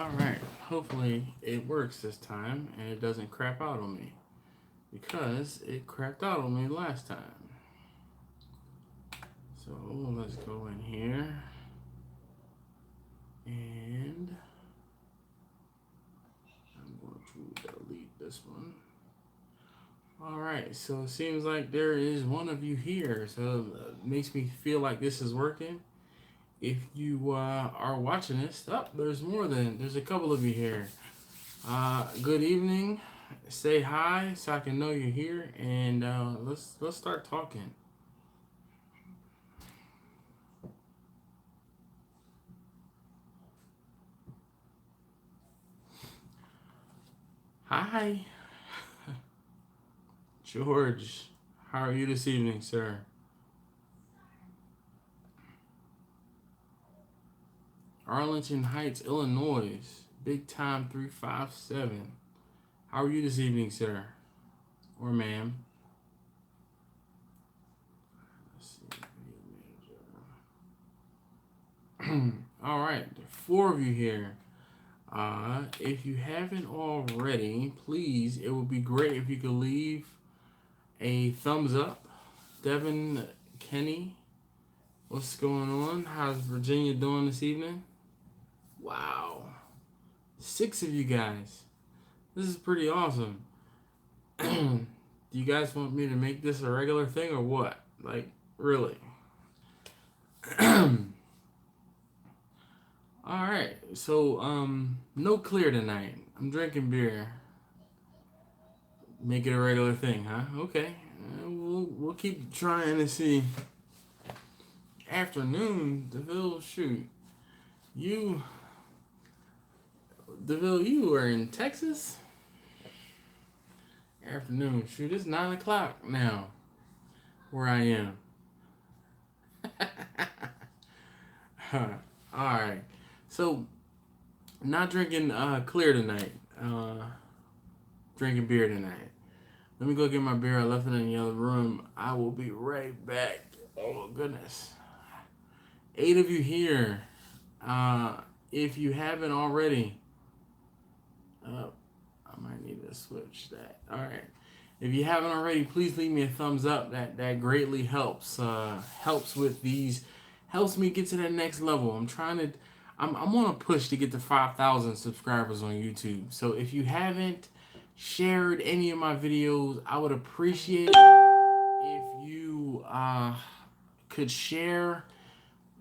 Alright, hopefully it works this time and it doesn't crap out on me. Because it crapped out on me last time. So let's go in here. And I'm going to delete this one. Alright, so it seems like there is one of you here. So it makes me feel like this is working. If you are watching this, there's a couple of you here. Good evening. Say hi so I can know you're here, and let's start talking. Hi, George. How are you this evening, sir? Arlington Heights, Illinois. Big time 357. How are you this evening, sir? Or ma'am? All right, 4 of you here. If you haven't already, please, it would be great if you could leave a thumbs up. Devin, Kenny, what's going on? How's Virginia doing this evening? Wow, 6 of you guys. This is pretty awesome. Do you guys want me to make this a regular thing or what? Like, really? Alright, so, no clear tonight. I'm drinking beer. Make it a regular thing, huh? Okay. We'll keep trying to see. Afternoon, DeVille, shoot. DeVille, you are in Texas? Afternoon, shoot, it's 9 o'clock now. Where I am. Alright. So, not drinking clear tonight. Drinking beer tonight. Let me go get my beer. I left it in the other room. I will be right back. Oh, goodness. 8 of you here. If you haven't already, I might need to switch that. All right. If you haven't already, please leave me a thumbs up. That greatly helps. Helps with these. Helps me get to that next level. I'm on a push to get to 5,000 subscribers on YouTube. So if you haven't shared any of my videos, I would appreciate it if you could share,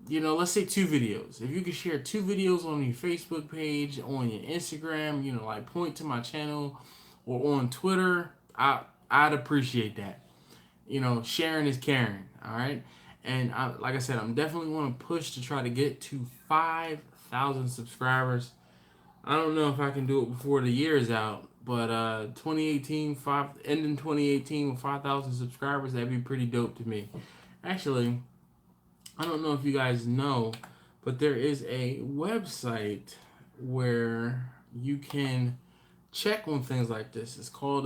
let's say 2 videos. If you could share 2 videos on your Facebook page, on your Instagram, like point to my channel, or on Twitter, I'd appreciate that. Sharing is caring, all right? And like I said, I'm definitely want to push to try to get to 5,000 subscribers. I don't know if I can do it before the year is out, but 2018, ending 2018 with 5,000 subscribers, that'd be pretty dope to me. Actually, I don't know if you guys know, but there is a website where you can check on things like this. It's called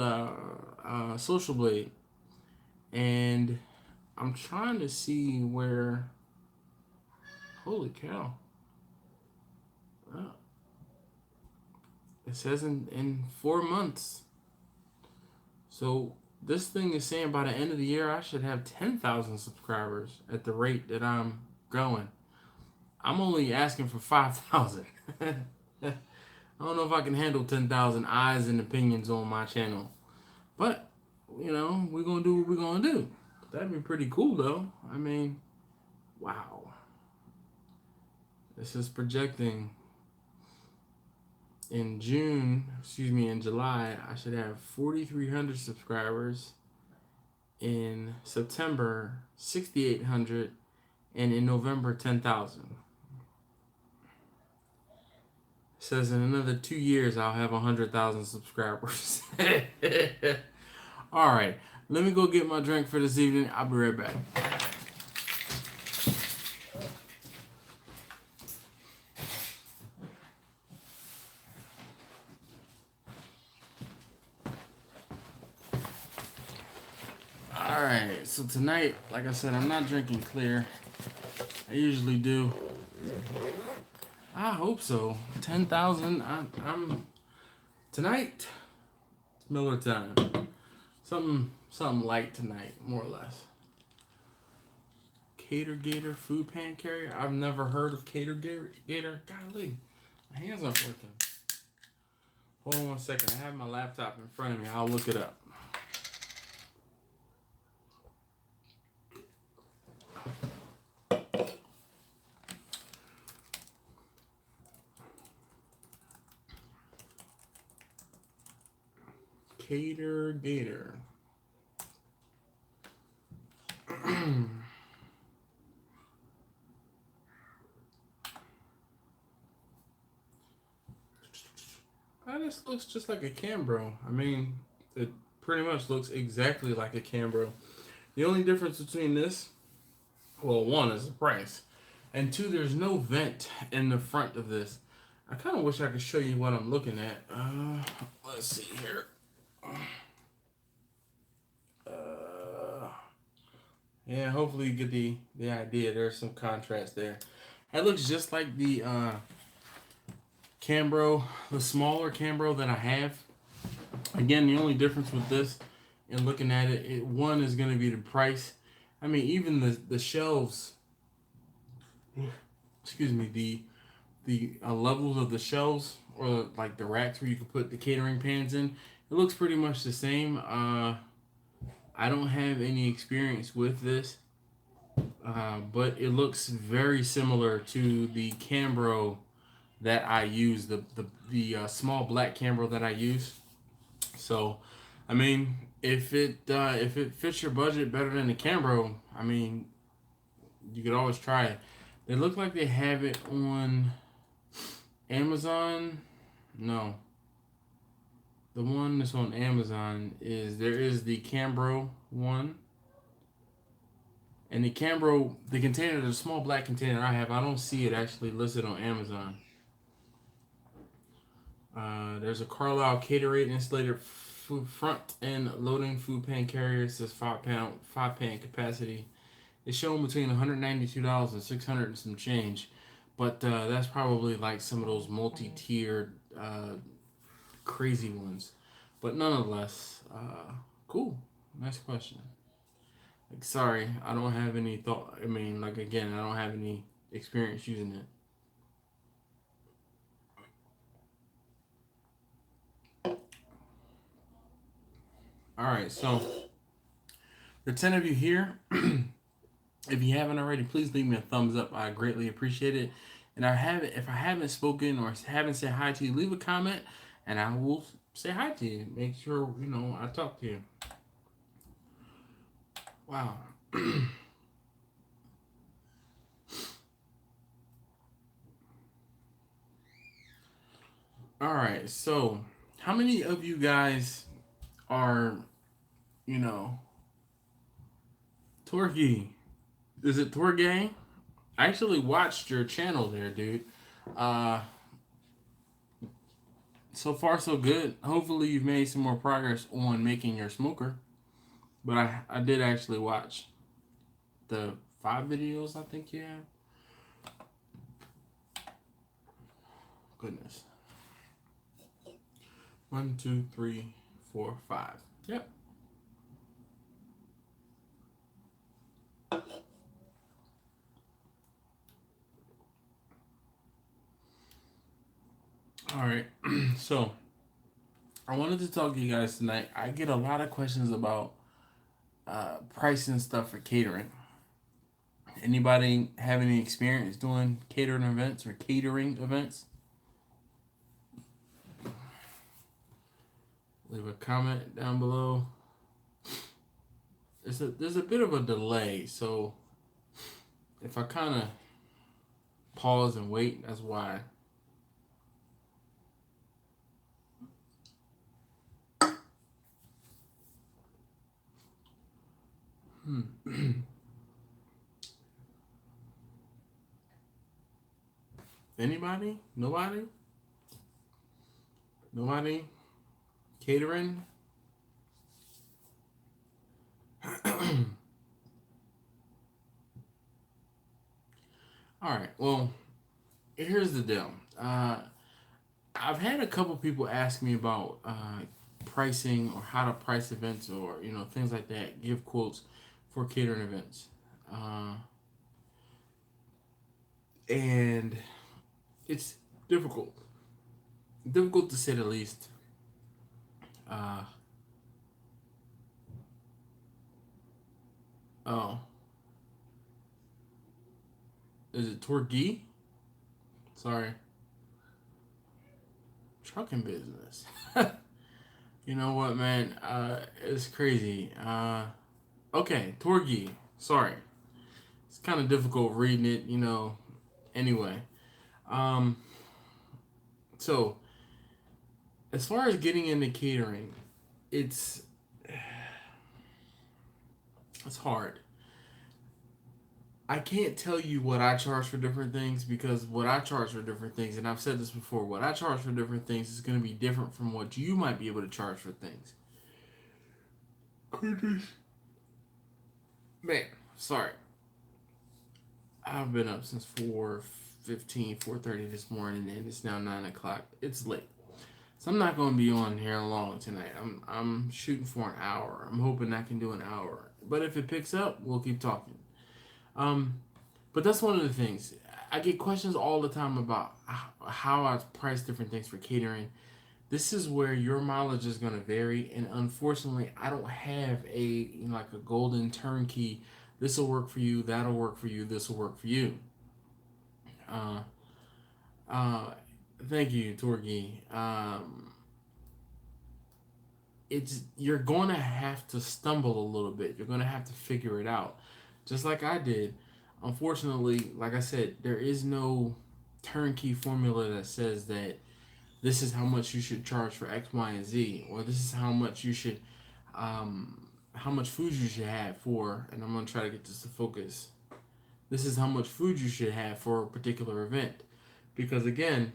Social Blade, and I'm trying to see where. Holy cow! It says in 4 months. So this thing is saying by the end of the year I should have 10,000 subscribers at the rate that I'm going. I'm only asking for 5,000. I don't know if I can handle 10,000 eyes and opinions on my channel. But, we're going to do what we're going to do. That'd be pretty cool, though. I mean, wow. This is projecting in July, I should have 4,300 subscribers. In September, 6,800. And in November, 10,000. Says in another 2 years, I'll have 100,000 subscribers. All right. Let me go get my drink for this evening. I'll be right back. Alright, so tonight, like I said, I'm not drinking clear. I usually do. I hope so. 10,000. I'm tonight. It's Miller time. Something light tonight, more or less. Cater Gator food pan carrier. I've never heard of Cater Gator. Golly, my hands aren't working. Hold on one second. I have my laptop in front of me. I'll look it up. Cater Gator. This looks just like a Cambro. I mean, it pretty much looks exactly like a Cambro. The only difference between this, well, one is the price, and two, there's no vent in the front of this. I kind of wish I could show you what I'm looking at. Let's see here. Yeah, hopefully you get the idea. There's some contrast there. That looks just like the Cambro, the smaller Cambro that I have. Again, the only difference with this and looking at it, one is going to be the price. I mean, even the shelves, excuse me, the levels of the shelves, or like the racks where you can put the catering pans in, it looks pretty much the same. I don't have any experience with this, but it looks very similar to the Cambro that I use, the small black Cambro that I use. So, I mean, if it fits your budget better than the Cambro, I mean, you could always try it. They look like they have it on Amazon. No. The one that's on Amazon there is the Cambro one. And the Cambro, the container, the small black container I have, I don't see it actually listed on Amazon. There's a Carlisle Catering insulated front end loading food pan carrier. It says 5-pan capacity. It's shown between $192 and $600 and some change, but that's probably like some of those multi-tiered crazy ones. But nonetheless, cool. Nice question. Like, sorry, I don't have any thought. I mean, like, again, I don't have any experience using it. All right, so the 10 of you here, if you haven't already, please leave me a thumbs up. I greatly appreciate it. And if I haven't spoken or haven't said hi to you, leave a comment, and I will say hi to you. Make sure I talk to you. Wow. All right. So, how many of you guys are, Torgy? Is it Torgay? I actually watched your channel there, dude. So far, so good. Hopefully, you've made some more progress on making your smoker. But I did actually watch the 5 videos I think you have. Goodness. 1, 2, 3, 4, 5. Yep. All right. So, I wanted to talk to you guys tonight. I get a lot of questions about pricing stuff for catering. Anybody have any experience doing catering events or catering events? Leave a comment down below. There's a bit of a delay, so if I kind of pause and wait, that's why. Anybody? Nobody? Nobody? Catering? All right. Well, here's the deal. I've had a couple people ask me about pricing or how to price events or things like that. Give quotes for catering events, and it's difficult, difficult to say the least. Uh, oh, is it Torgi? Sorry, trucking business. You know what, man? It's crazy. Okay, Torgi. Sorry, it's kind of difficult reading it. Anyway, um, so as far as getting into catering, it's it's hard. I can't tell you what I charge for different things because what I charge for different things, and I've said this before, what I charge for different things is going to be different from what you might be able to charge for things. Goodness. Man, sorry. I've been up since 4:15, 4:30 this morning, and it's now 9 o'clock. It's late. So I'm not going to be on here long tonight. I'm shooting for an hour. I'm hoping I can do an hour. But if it picks up, we'll keep talking. Um, but that's one of the things. I get questions all the time about how I price different things for catering. This is where your mileage is going to vary, and unfortunately, I don't have like a golden turnkey. This will work for you. That'll work for you. This will work for you. Uh, uh, Thank you, Torgi. It's you're going to have to stumble a little bit. You're going to have to figure it out, just like I did. Unfortunately, like I said, there is no turnkey formula that says that this is how much you should charge for X, Y, and Z, or this is how much you should, how much food you should have for. And I'm gonna try to get this to focus. This is how much food you should have for a particular event, because again,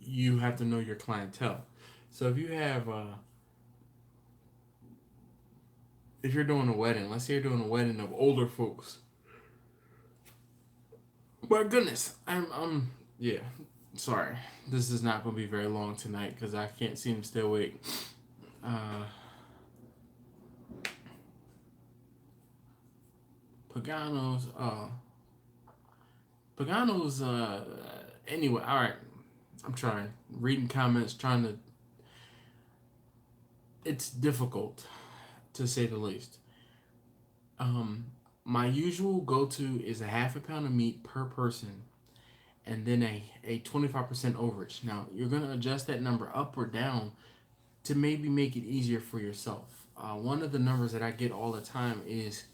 you have to know your clientele. So if you have if you're doing a wedding, let's say you're doing a wedding of older folks. My goodness, I'm yeah. Sorry, this is not gonna be very long tonight because I can't seem to stay awake. Uh, Pagano's, Pagano's. Anyway, all right. I'm trying reading comments, trying to. It's difficult, to say the least. Um, my usual go-to is a half a pound of meat per person, and then a 25% overage. Now you're gonna adjust that number up or down to maybe make it easier for yourself. One of the numbers that I get all the time is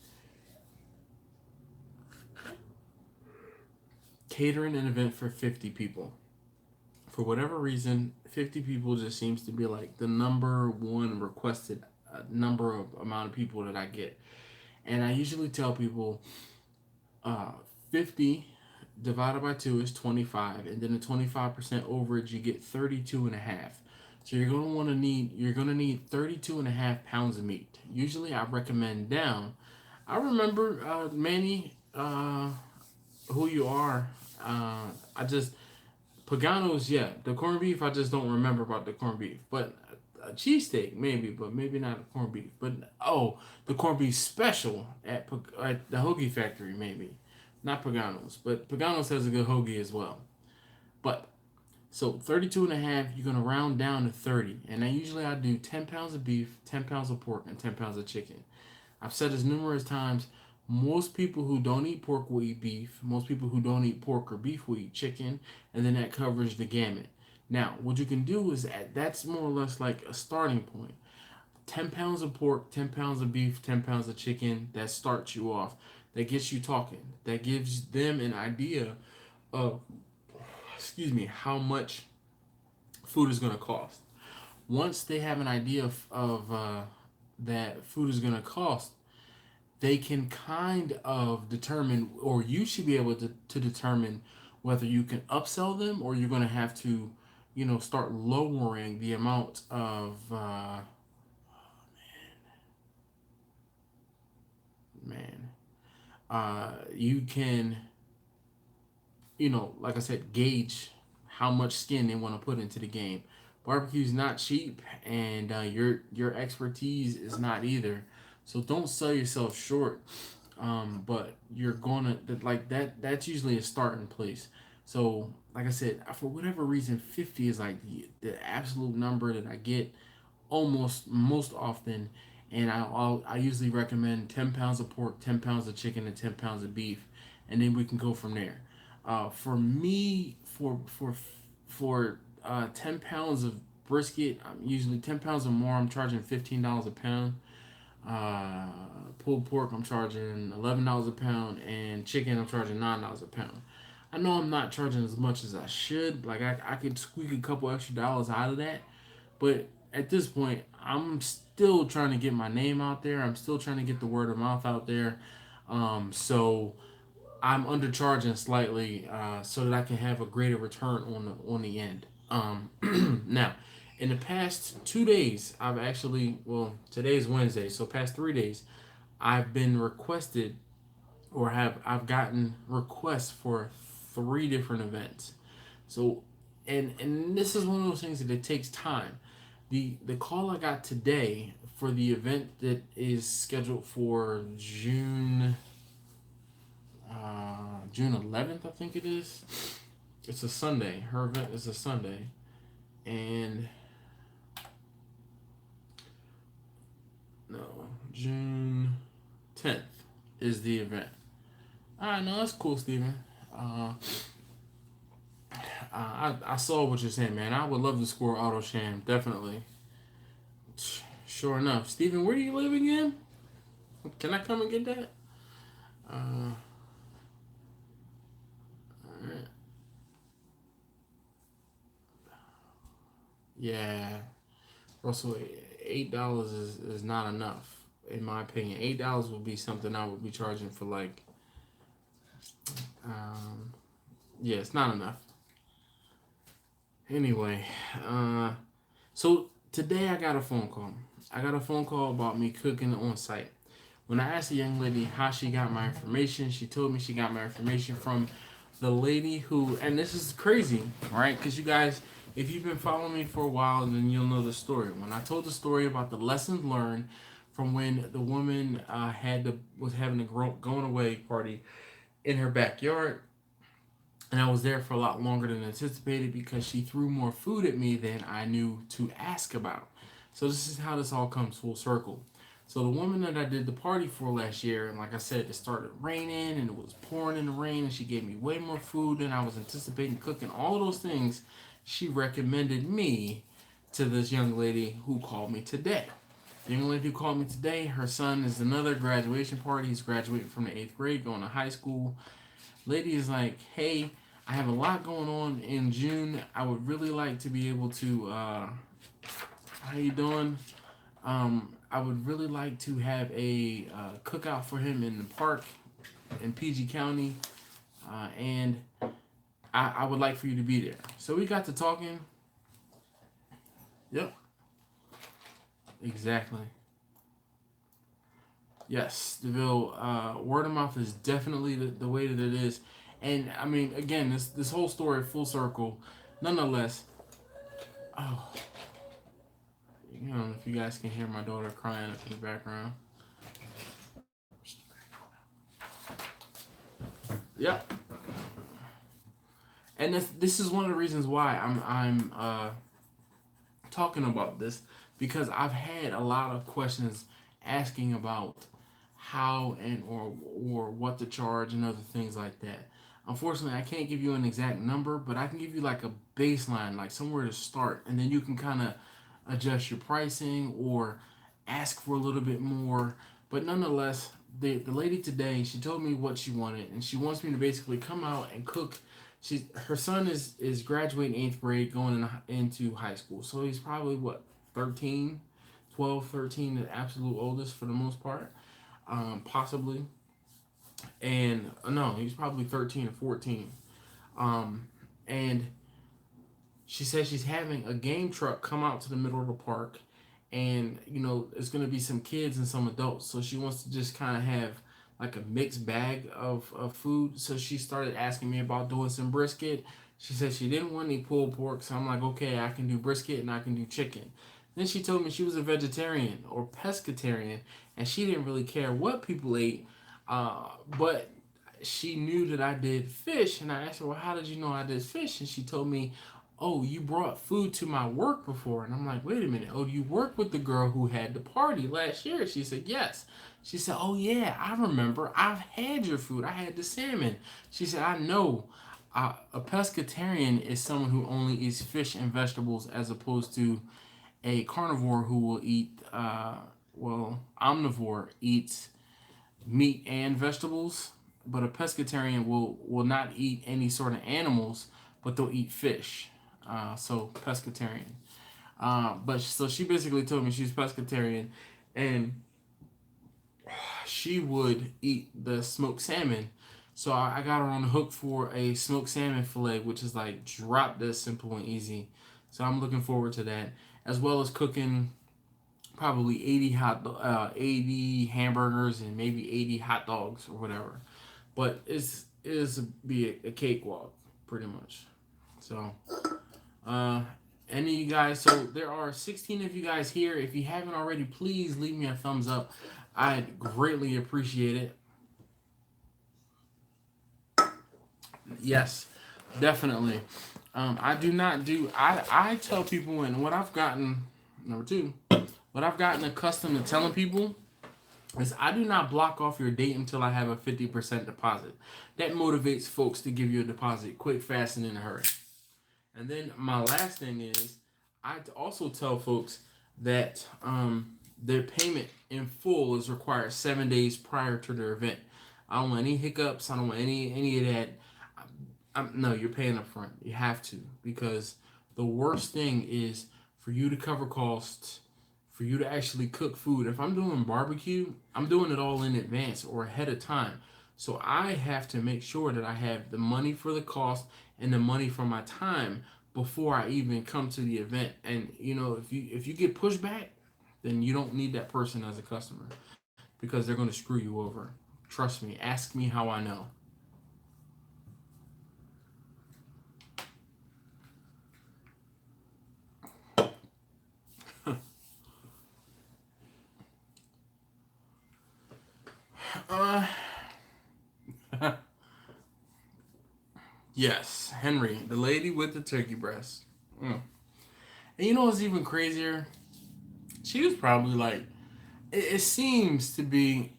catering an event for 50 people. For whatever reason, 50 people just seems to be like the number one requested number of amount of people that I get. And I usually tell people uh, 50 divided by 2 is 25, and then the 25% overage, you get 32 and a half. So you're going to need 32 and a half pounds of meat. Usually I recommend down. I remember Manny, who you are. I just Pagano's, yeah, the corned beef. I just don't remember about the corned beef, but a cheesesteak maybe, but maybe not the corned beef. But the corned beef special at the hoagie factory maybe, not Pagano's, but Pagano's has a good hoagie as well. But so 32 and a half, you're gonna round down to 30, and I do 10 pounds of beef, 10 pounds of pork, and 10 pounds of chicken. I've said this numerous times. Most people who don't eat pork will eat beef. Most people who don't eat pork or beef will eat chicken, and then that covers the gamut. Now, what you can do is that's more or less like a starting point. 10 pounds of pork, 10 pounds of beef, 10 pounds of chicken, that starts you off. That gets you talking. That gives them an idea of, how much food is going to cost. Once they have an idea of that food is going to cost, they can kind of determine, or you should be able to determine whether you can upsell them or you're going to have to, start lowering the amount of, you can, like I said, gauge how much skin they want to put into the game. Barbecue is not cheap, and your expertise is not either. So don't sell yourself short. But you're gonna like that. That's usually a starting place. So like I said, for whatever reason, 50 is like the absolute number that I get almost most often. And I usually recommend 10 pounds of pork, 10 pounds of chicken, and 10 pounds of beef, and then we can go from there. For me, for 10 pounds of brisket, I'm usually 10 pounds or more. I'm charging $15 a pound. Uh, Pulled pork, I'm charging $11 a pound, and chicken, I'm charging $9 a pound. I know I'm not charging as much as I should. Like I could squeak a couple extra dollars out of that, but at this point, I'm still trying to get my name out there. I'm still trying to get the word of mouth out there. So I'm undercharging slightly so that I can have a greater return on the end. Now, in the past 2 days, I've actually today's Wednesday, so past 3 days, I've been requested or I've gotten requests for 3 different events. So, and this is one of those things that it takes time. The call I got today for the event that is scheduled for June 11th, I think it is. It's a Sunday. Her event is a Sunday, and no, June 10th is the event. All right, no, that's cool, Steven. I saw what you're saying, man. I would love to score auto sham, definitely. Sure enough, Steven, where do you live again? Can I come and get that? All right. Yeah, Russell, $8 is not enough, in my opinion. $8 would be something I would be charging for like, um, yeah, it's not enough. Anyway, so today I got a phone call. I got a phone call about me cooking on site. When I asked the young lady how she got my information, she told me she got my information from the lady who, and this is crazy, right? Because you guys, if you've been following me for a while, then you'll know the story. When I told the story about the lessons learned from when the woman was having a going away party in her backyard, and I was there for a lot longer than anticipated because she threw more food at me than I knew to ask about. So this is how this all comes full circle. So the woman that I did the party for last year, and like I said, it started raining and it was pouring in the rain, and she gave me way more food than I was anticipating cooking. All of those things, she recommended me to this young lady who called me today. The young lady who called me today, her son is another graduation party. He's graduating from the 8th grade, going to high school. Lady is like, hey, I have a lot going on in June. I would really like to be able to, how you doing? I would really like to have a cookout for him in the park in PG County, and I would like for you to be there. So we got to talking. Yep, exactly. Yes, DeVille, word of mouth is definitely the way that it is. And I mean, again, this whole story full circle. Nonetheless, oh, if you guys can hear my daughter crying up in the background. Yep. And this is one of the reasons why I'm talking about this, because I've had a lot of questions asking about how and or what to charge and other things like that. Unfortunately, I can't give you an exact number, but I can give you like a baseline, like somewhere to start, and then you can kind of adjust your pricing or ask for a little bit more. But nonetheless, the lady today, she told me what she wanted, and she wants me to basically come out and cook. Her son is graduating 8th grade, going into high school, so he's probably what, 13, 12, 13, the absolute oldest for the most part, possibly. And no, he's probably 13 or 14. And she says she's having a game truck come out to the middle of the park, and it's going to be some kids and some adults. So she wants to just kind of have like a mixed bag of food. So she started asking me about doing some brisket. She said she didn't want any pulled pork, so I'm like, okay, I can do brisket and I can do chicken. Then she told me she was a vegetarian or pescatarian, and she didn't really care what people ate, but she knew that I did fish, and I asked her, well, how did you know I did fish? And she told me, oh, you brought food to my work before. And I'm like, wait a minute. Oh, you worked with the girl who had the party last year? She said, yes. She said, oh, yeah, I remember. I've had your food. I had the salmon. She said, I know. A pescatarian is someone who only eats fish and vegetables as opposed to a carnivore who will eat, omnivore eats meat and vegetables, but a pescatarian will not eat any sort of animals, but they'll eat fish. So pescatarian. But so she basically told me she's pescatarian, and she would eat the smoked salmon. So I got her on the hook for a smoked salmon fillet, which is like drop dead simple and easy. So I'm looking forward to that, as well as cooking probably 80 hamburgers and maybe 80 hot dogs or whatever. But it's be a cakewalk pretty much. So any of you guys, so there are 16 of you guys here. If you haven't already, please leave me a thumbs up. I'd greatly appreciate it. Yes, definitely. I do not do. I tell people, and what I've gotten number two, what I've gotten accustomed to telling people is I do not block off your date until I have a 50% deposit. That motivates folks to give you a deposit quick, fast, and in a hurry. And then my last thing is I also tell folks that their payment in full is required 7 days prior to their event. I don't want any hiccups. I don't want any of that. No, you're paying up front. You have to, because the worst thing is for you to cover costs, for you to actually cook food. If I'm doing barbecue, I'm doing it all in advance or ahead of time. So I have to make sure that I have the money for the cost and the money for my time before I even come to the event. And if you get pushback, then you don't need that person as a customer, because they're going to screw you over. Trust me. Ask me how I know. Uh, yes, Henry, the lady with the turkey breast. And you know what's even crazier? She was probably like, it seems to be,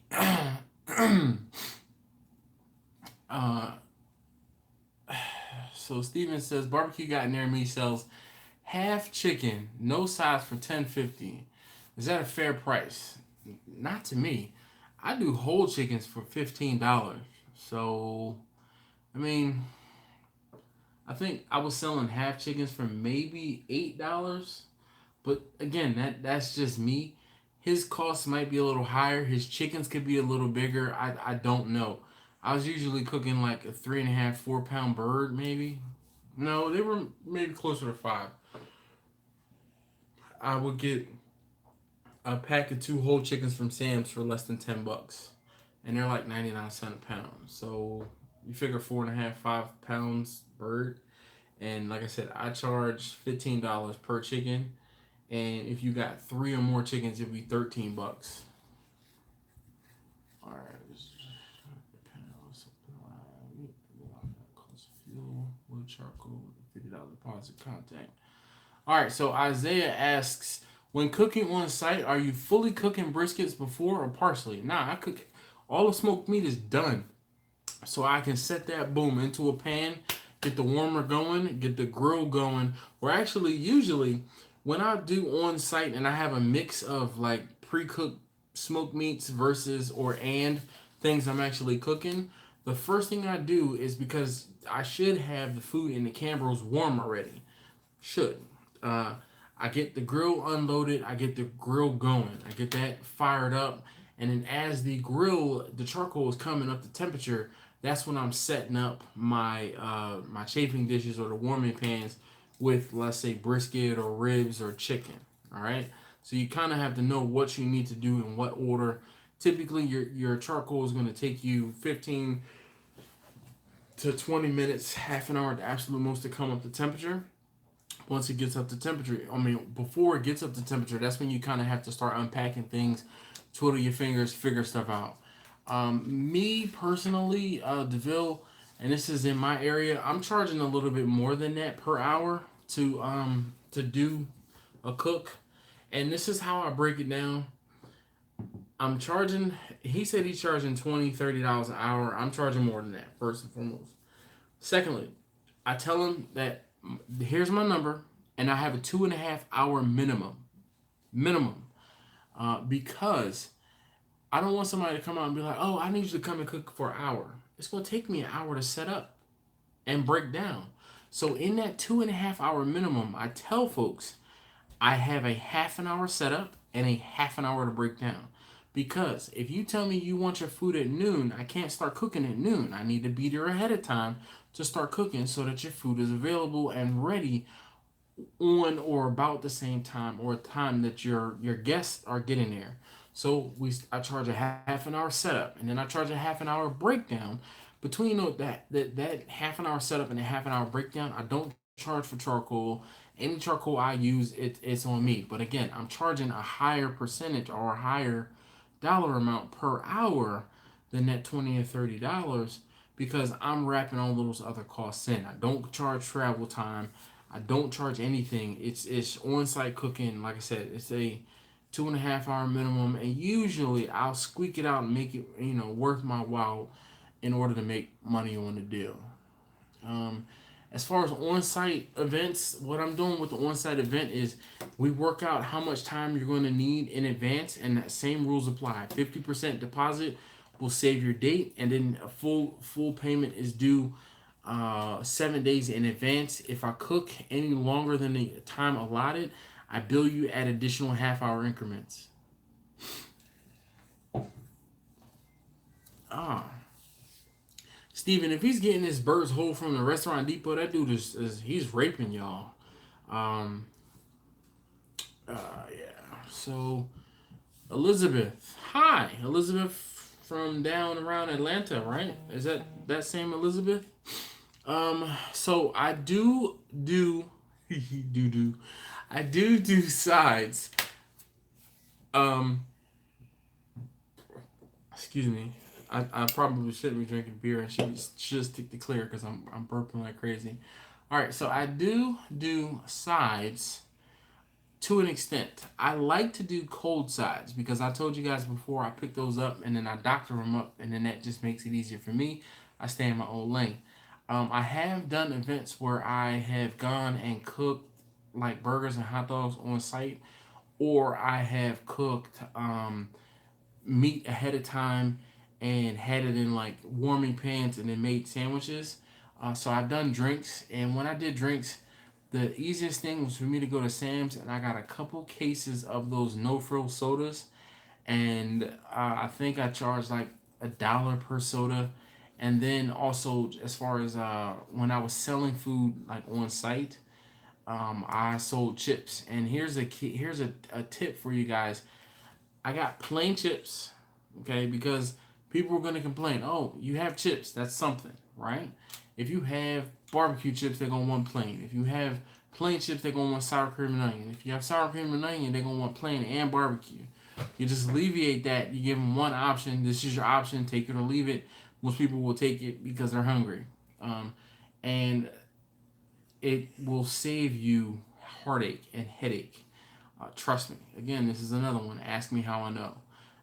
so Steven says, barbecue got near me sells half chicken, no size for $10.50. Is that a fair price? Not to me. I do whole chickens for $15. So, I mean, I think I was selling half chickens for maybe $8. But again, that's just me. His costs might be a little higher. His chickens could be a little bigger. I don't know. I was usually cooking like a 3.5, 4 pound bird, maybe. No, they were maybe closer to 5. I would get a pack of 2 whole chickens from Sam's for less than $10, and they're like 99 cents a pound. So you figure 4.5, 5 pounds bird, and like I said, I charge $15 per chicken, and if you got 3 or more chickens, it'd be $13. All right. Fuel, wood, charcoal, $50 deposit, contact. All right, so Isaiah asks, when cooking on site, are you fully cooking briskets before or partially? Nah, I cook, all the smoked meat is done. So I can set that, boom, into a pan, get the warmer going, get the grill going. Or actually, usually, when I do on site and I have a mix of like pre-cooked smoked meats versus things I'm actually cooking, the first thing I do is, because I should have the food in the Cambros warm already. Should. I get the grill unloaded. I get the grill going. I get that fired up. And then as the charcoal is coming up to temperature, that's when I'm setting up my my chafing dishes or the warming pans with, let's say, brisket or ribs or chicken. All right. So you kind of have to know what you need to do in what order Typically, your charcoal is going to take you 15 to 20 minutes, half an hour at the absolute most to come up to temperature. Once it gets up to temperature, I mean, before it gets up to temperature, that's when you kind of have to start unpacking things, twiddle your fingers, figure stuff out. Me personally, DeVille, and this is in my area, I'm charging a little bit more than that per hour to do a cook, and this is how I break it down. I'm charging. He said he's charging $20, $30 an hour. I'm charging more than that. First and foremost. Secondly, I tell him that here's my number, and I have a 2.5 hour minimum, because I don't want somebody to come out and be like, oh, I need you to come and cook for an hour. It's going to take me an hour to set up and break down. So in that 2.5 hour minimum, I tell folks I have a half an hour setup and a half an hour to break down. Because if you tell me you want your food at noon, I can't start cooking at noon. I need to be there ahead of time to start cooking so that your food is available and ready on or about the same time or time that your guests are getting there. So I charge a half an hour setup, and then I charge a half an hour breakdown. Between that half an hour setup and a half an hour breakdown, I don't charge for charcoal. Any charcoal I use, it's on me. But again, I'm charging a higher percentage or a higher dollar amount per hour than that $20 or $30 because I'm wrapping all those other costs in. I don't charge travel time. I don't charge anything. It's on-site cooking. Like I said, it's a 2.5 hour minimum, and usually I'll squeak it out and make it worth my while in order to make money on the deal. As far as on-site events, what I'm doing with the on-site event is we work out how much time you're going to need in advance, and that same rules apply. 50% deposit will save your date, and then a full payment is due 7 days in advance. If I cook any longer than the time allotted, I bill you at additional half-hour increments. Steven, if he's getting his birds whole from the Restaurant Depot, that dude he's raping y'all. Yeah. So, Elizabeth. Hi, Elizabeth from down around Atlanta, right? Is that same Elizabeth? So I do I do sides. Excuse me. I probably shouldn't be drinking beer. I should stick to clear because I'm burping like crazy. All right, so I do sides to an extent. I like to do cold sides because I told you guys before I pick those up and then I doctor them up, and then that just makes it easier for me. I stay in my own lane. I have done events where I have gone and cooked like burgers and hot dogs on site, or I have cooked meat ahead of time and had it in like warming pans and then made sandwiches. So I've done drinks, and when I did drinks, the easiest thing was for me to go to Sam's, and I got a couple cases of those no-frill sodas, and I think I charged like $1 per soda. And then also, as far as when I was selling food like on site, I sold chips. And here's a tip for you guys. I got plain chips, okay, because people are going to complain, oh, you have chips, that's something, right? If you have barbecue chips, they're going to want plain. If you have plain chips, they're going to want sour cream and onion. If you have sour cream and onion, they're going to want plain and barbecue. You just alleviate that. You give them one option. This is your option. Take it or leave it. Most people will take it because they're hungry. And it will save you heartache and headache. Trust me. Again, this is another one. Ask me how I know.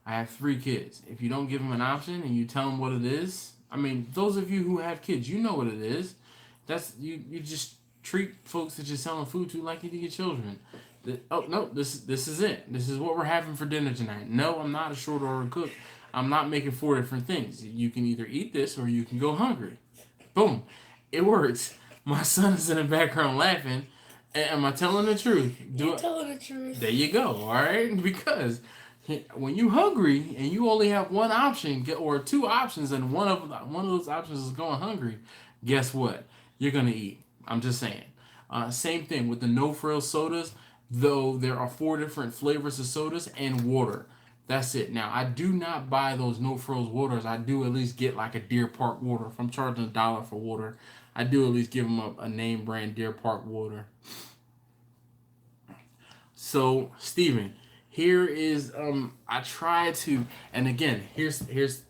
I have 3 kids. If you don't give them an option and you tell them what it is, I mean, those of you who have kids, you know what it is. That's you just treat folks that you're selling food to like you do your children. Oh no, this is it. This is what we're having for dinner tonight. No, I'm not a short order cook. I'm not making 4 different things. You can either eat this or you can go hungry. Boom. It works. My son is in the background laughing. Am I telling the truth? You're telling the truth. There you go. All right. Because when you're hungry and you only have one option or 2 options, and one of those options is going hungry, guess what? You're gonna eat. I'm just saying. Same thing with the no frill sodas. Though there are 4 different flavors of sodas and water. That's it. Now, I do not buy those no frills waters. I do at least get like a Deer Park water. If I'm charging $1 for water, I do at least give them a name brand Deer Park water. So, Steven, here is I try to, and again, here's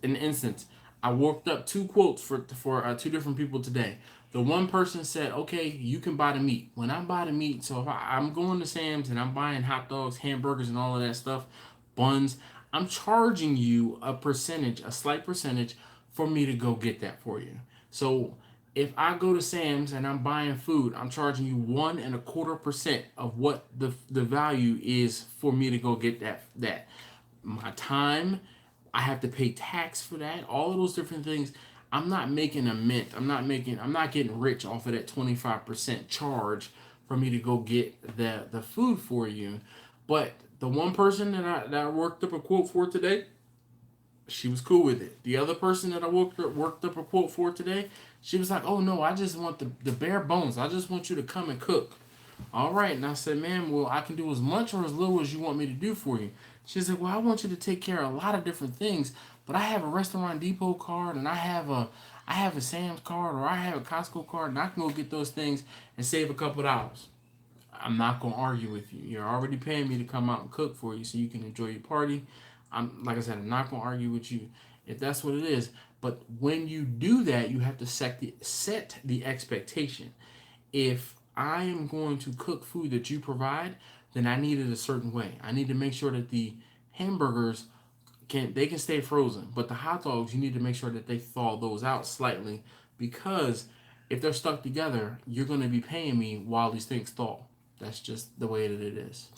an instance. I worked up two quotes for two different people today. The one person said, "Okay, you can buy the meat." When I buy the meat, so if I'm going to Sam's and I'm buying hot dogs, hamburgers, and all of that stuff, buns, I'm charging you a percentage, a slight percentage, for me to go get that for you. So if I go to Sam's and I'm buying food, I'm charging you 1.25% of what the value is for me to go get that. My time, I have to pay tax for that. All of those different things. I'm not making a mint. I'm not getting rich off of that 25% charge for me to go get the food for you. But the one person that I worked up a quote for today, she was cool with it. The other person that I worked up a quote for today, she was like, "Oh no, I just want the bare bones. I just want you to come and cook." All right, and I said, "Ma'am, well, I can do as much or as little as you want me to do for you." She said, "Well, I want you to take care of a lot of different things, but I have a Restaurant Depot card and I have a Sam's card or I have a Costco card and I can go get those things and save a couple dollars." I'm not gonna argue with you. You're already paying me to come out and cook for you so you can enjoy your party. I'm like I said, I'm not gonna argue with you if that's what it is. But when you do that, you have to set the expectation. If I am going to cook food that you provide, then I need it a certain way. I need to make sure that the hamburgers can stay frozen, but the hot dogs you need to make sure that they thaw those out slightly because if they're stuck together, you're going to be paying me while these things thaw. That's just the way that it is.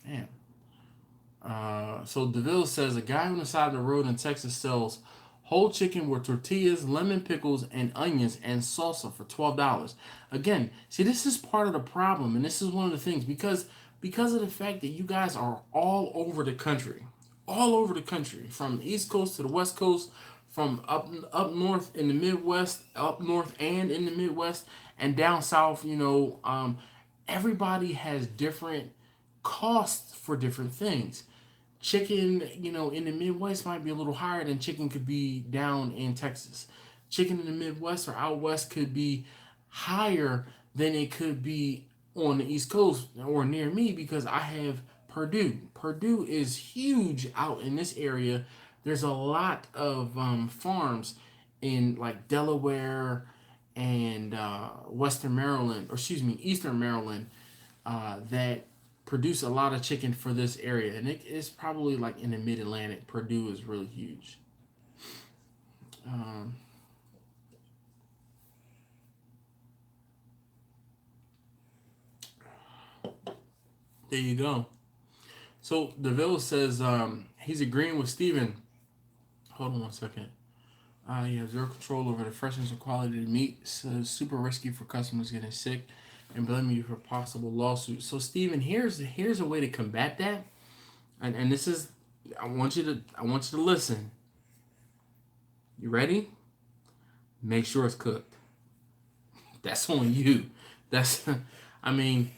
Man. So DeVille says a guy on the side of the road in Texas sells whole chicken with tortillas, lemon pickles, and onions and salsa for $12. Again, see, this is part of the problem, and this is one of the things because of the fact that you guys are all over the country, from the East Coast to the West Coast, from up north in the Midwest, up north and in the Midwest, and down south. Everybody has different costs for different things. Chicken, in the Midwest might be a little higher than chicken could be down in Texas. Chicken in the Midwest or out west could be higher than it could be on the East Coast or near me because I have Purdue. Purdue is huge out in this area. There's a lot of farms in like Delaware and Western Maryland, or excuse me, Eastern Maryland, that produce a lot of chicken for this area, and it's probably like in the mid-Atlantic. Purdue is really huge. There you go. So DeVille says he's agreeing with Steven. Hold on one second. You have zero control over the freshness and quality of the meat. So super risky for customers getting sick and blaming you for possible lawsuits. So Steven, here's a way to combat that. And this is I want you to listen. You ready? Make sure it's cooked. That's on you. I mean,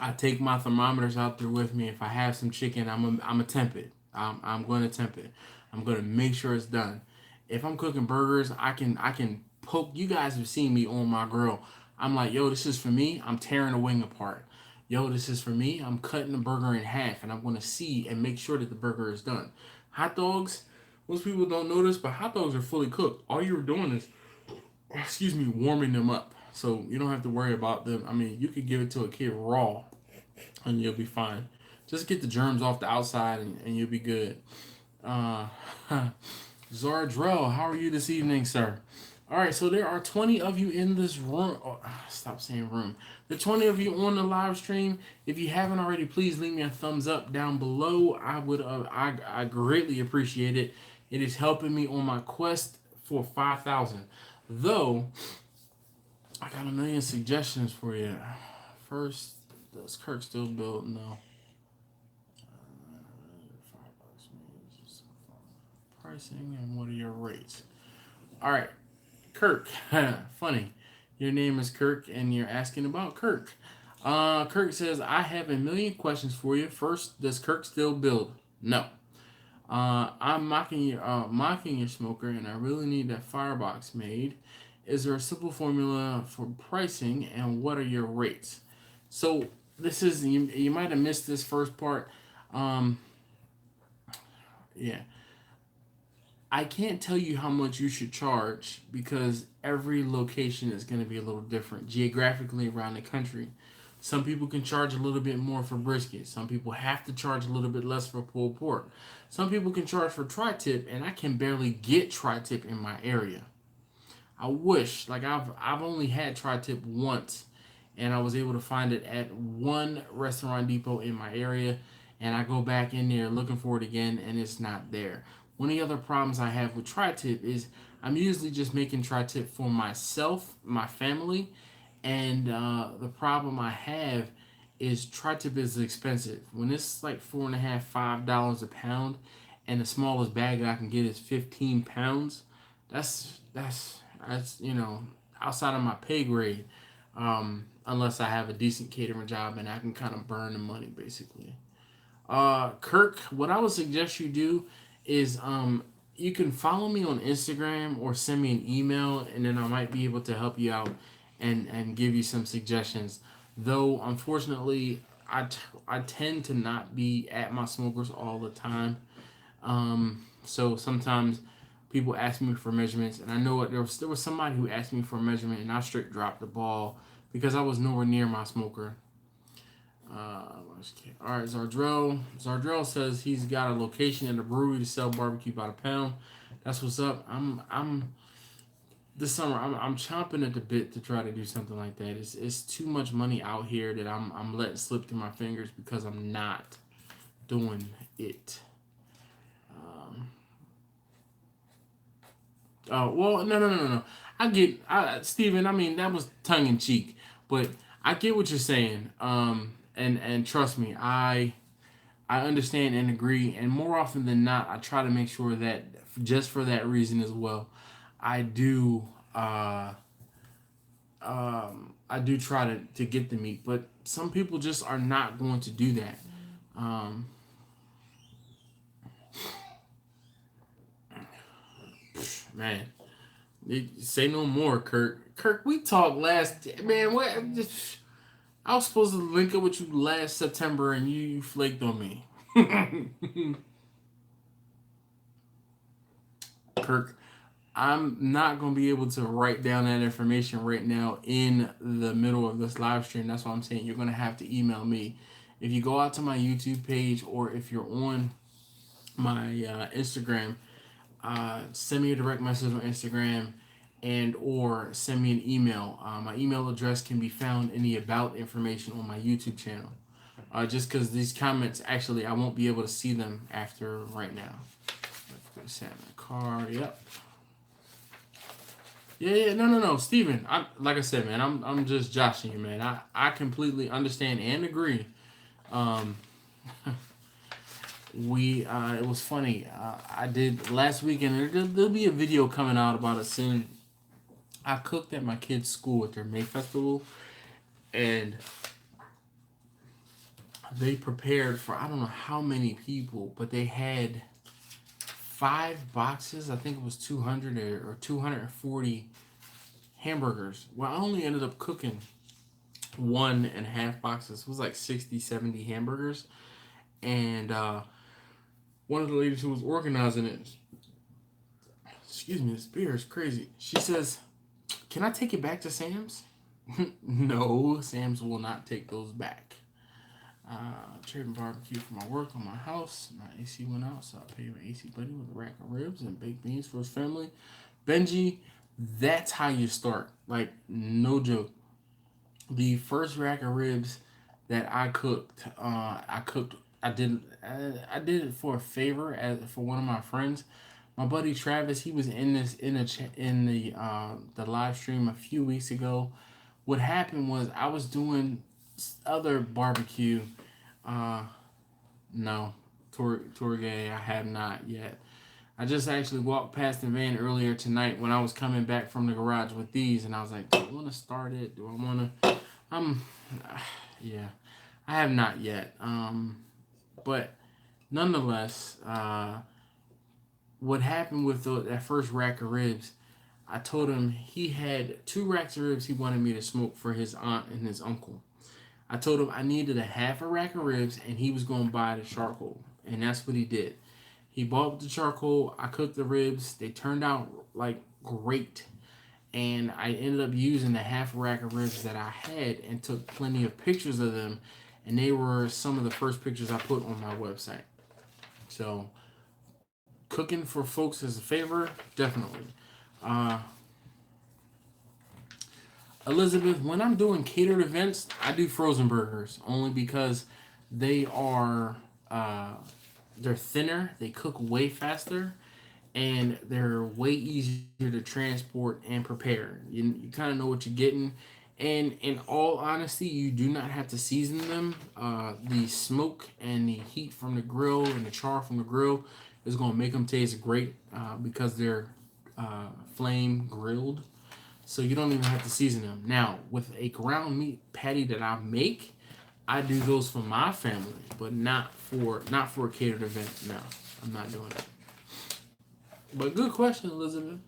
I take my thermometers out there with me. If I have some chicken, I'm a temp it. I'm going to temp it. I'm going to make sure it's done. If I'm cooking burgers, I can poke. You guys have seen me on my grill. I'm like, yo, this is for me. I'm tearing the wing apart. Yo, this is for me. I'm cutting the burger in half, and I'm going to see and make sure that the burger is done. Hot dogs, most people don't notice, but hot dogs are fully cooked. All you're doing is, warming them up. So you don't have to worry about them. I mean, you could give it to a kid raw, and you'll be fine. Just get the germs off the outside, and you'll be good. Zardrell, how are you this evening, sir? All right, so there are 20 of you in this room. Oh, stop saying room. The 20 of you on the live stream. If you haven't already, please leave me a thumbs up down below. I greatly appreciate it. It is helping me on my quest for 5,000. Though, I got a million suggestions for you. First, does Kirk still build? No. Pricing and what are your rates? All right. Kirk, funny. Your name is Kirk, and you're asking about Kirk. Kirk says, I have a million questions for you. First, does Kirk still build? No. I'm mocking your smoker, and I really need that firebox made. Is there a simple formula for pricing, and what are your rates? So this is you might have missed this first part. Um, yeah, I can't tell you how much you should charge because every location is going to be a little different geographically around the country. Some people can charge a little bit more for brisket. Some people have to charge a little bit less for pulled pork. Some people can charge for tri-tip, and I can barely get tri-tip in my area. I wish, like I've only had tri-tip once, and I was able to find it at one restaurant depot in my area, and I go back in there looking for it again, and it's not there. One of the other problems I have with tri-tip is I'm usually just making tri-tip for myself, my family, and the problem I have is tri-tip is expensive. When it's like $4.50, $5 a pound, and the smallest bag I can get is 15 pounds, that's outside of my pay grade. Unless I have a decent catering job and I can kind of burn the money basically. Kirk, what I would suggest you do is you can follow me on Instagram or send me an email, and then I might be able to help you out and give you some suggestions. Though unfortunately, I tend to not be at my smokers all the time. So sometimes people ask me for measurements, and I know there was somebody who asked me for a measurement, and I straight dropped the ball because I was nowhere near my smoker. All right, Zardrell. Zardrell says he's got a location in the brewery to sell barbecue by the pound. That's what's up. I'm this summer. I'm chomping at the bit to try to do something like that. It's too much money out here that I'm letting slip through my fingers because I'm not doing it. Oh well, no. Steven. I mean, that was tongue in cheek, but I get what you're saying. And trust me, I understand and agree. And more often than not, I try to make sure that just for that reason as well, I do. I do try to get the meat, but some people just are not going to do that. Um, Man, say no more, Kirk. Kirk, we talked last man. What? I was supposed to link up with you last September, and you flaked on me. Kirk, I'm not going to be able to write down that information right now in the middle of this live stream. That's why I'm saying you're going to have to email me. If you go out to my YouTube page or if you're on my Instagram, send me a direct message on Instagram and or send me an email. My email address can be found in the about information on my YouTube channel. Just because these comments, actually, I won't be able to see them after right now. Salmon car, yep. Yeah, no, Steven, like I said, man, I'm just joshing you, man. I completely understand and agree. It was funny. I did last weekend. There'll be a video coming out about it soon. I cooked at my kids' school at their May Festival, and they prepared for I don't know how many people, but they had 5 boxes. I think it was 200 or 240 hamburgers. Well, I only ended up cooking 1.5 boxes. It was like 60, 70 hamburgers. And one of the ladies who was organizing it, excuse me, this beer is crazy. She says, "Can I take it back to Sam's?" No, Sam's will not take those back. Trading barbecue for my work on my house. My AC went out, so I paid my AC buddy with a rack of ribs and baked beans for his family. Benji, that's how you start. Like, no joke. The first rack of ribs that I cooked, I did it for a favor for one of my friends. My buddy Travis, he was in the live stream a few weeks ago. What happened was I was doing other barbecue. No, Torgay, I have not yet. I just actually walked past the van earlier tonight when I was coming back from the garage with these, and I was like, do I want to start it? Do I want to? Yeah, I have not yet. But nonetheless, what happened with that first rack of ribs? I told him he had 2 racks of ribs he wanted me to smoke for his aunt and his uncle. I told him I needed a half a rack of ribs and he was going to buy the charcoal. And that's what he did. He bought the charcoal. I cooked the ribs. They turned out like great. And I ended up using the half a rack of ribs that I had and took plenty of pictures of them. And they were some of the first pictures I put on my website. So, cooking for folks as a favor, definitely. Uh, Elizabeth, when I'm doing catered events, I do frozen burgers only because they are they're thinner, they cook way faster, and they're way easier to transport and prepare. You kind of know what you're getting, and in all honesty, you do not have to season them. The smoke and the heat from the grill and the char from the grill is going to make them taste great because they're flame grilled. So you don't even have to season them. Now, with a ground meat patty that I make, I do those for my family, but not for a catered event. No, I'm not doing it. But good question, Elizabeth.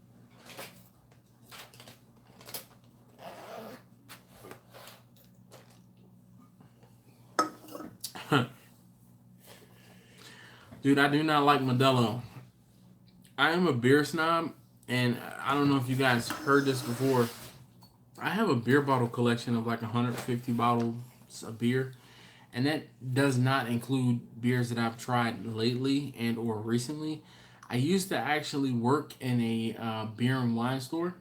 Dude, I do not like Modelo. I am a beer snob, and I don't know if you guys heard this before. I have a beer bottle collection of like 150 bottles of beer, and that does not include beers that I've tried lately and or recently. I used to actually work in a beer and wine store.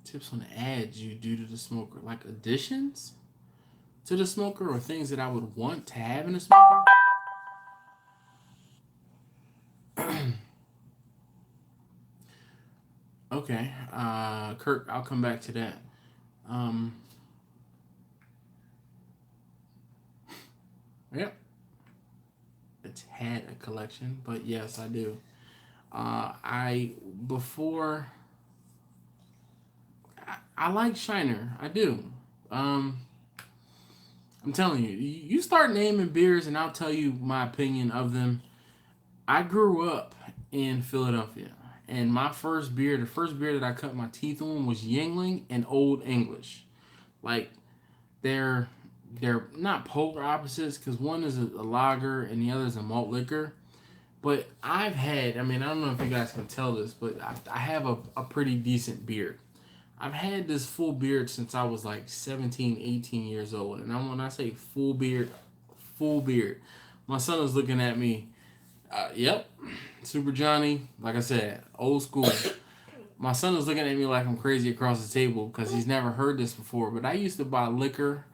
Tips on the ads you do to the smoker, like additions to the smoker or things that I would want to have in a smoker. Okay, Kirk, I'll come back to that. Um, yep, it's had a collection, but yes, I do. I before I like Shiner, I do. Um, I'm telling you, you start naming beers, and I'll tell you my opinion of them. I grew up in Philadelphia, and my first beer, the first beer that I cut my teeth on, was Yingling and Old English. Like they're they're not polar opposites because one is a lager and the other is a malt liquor. But I've had, I mean, I don't know if you guys can tell this, but I have a pretty decent beard. I've had this full beard since I was like 17, 18 years old. And when I say full beard, my son is looking at me. Yep, Super Johnny, like I said, old school. My son is looking at me like I'm crazy across the table because he's never heard this before. But I used to buy liquor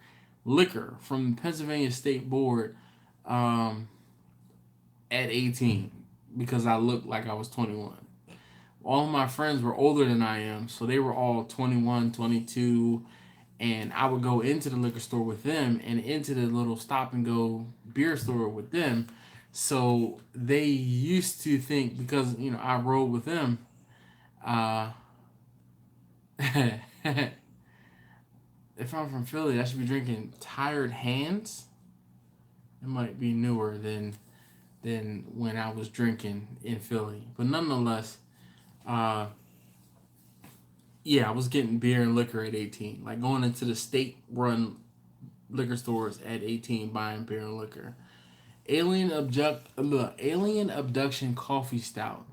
from the Pennsylvania State Board um, at 18 because I looked like I was 21. All of my friends were older than I am, so they were all 21, 22, and I would go into the liquor store with them and into the little stop and go beer store with them. So they used to think because I rode with them. Uh, if I'm from Philly, I should be drinking Tired Hands. It might be newer than when I was drinking in Philly, but nonetheless, uh, yeah, I was getting beer and liquor at 18, like going into the state-run liquor stores at 18, buying beer and liquor. Alien Abduction Coffee Stout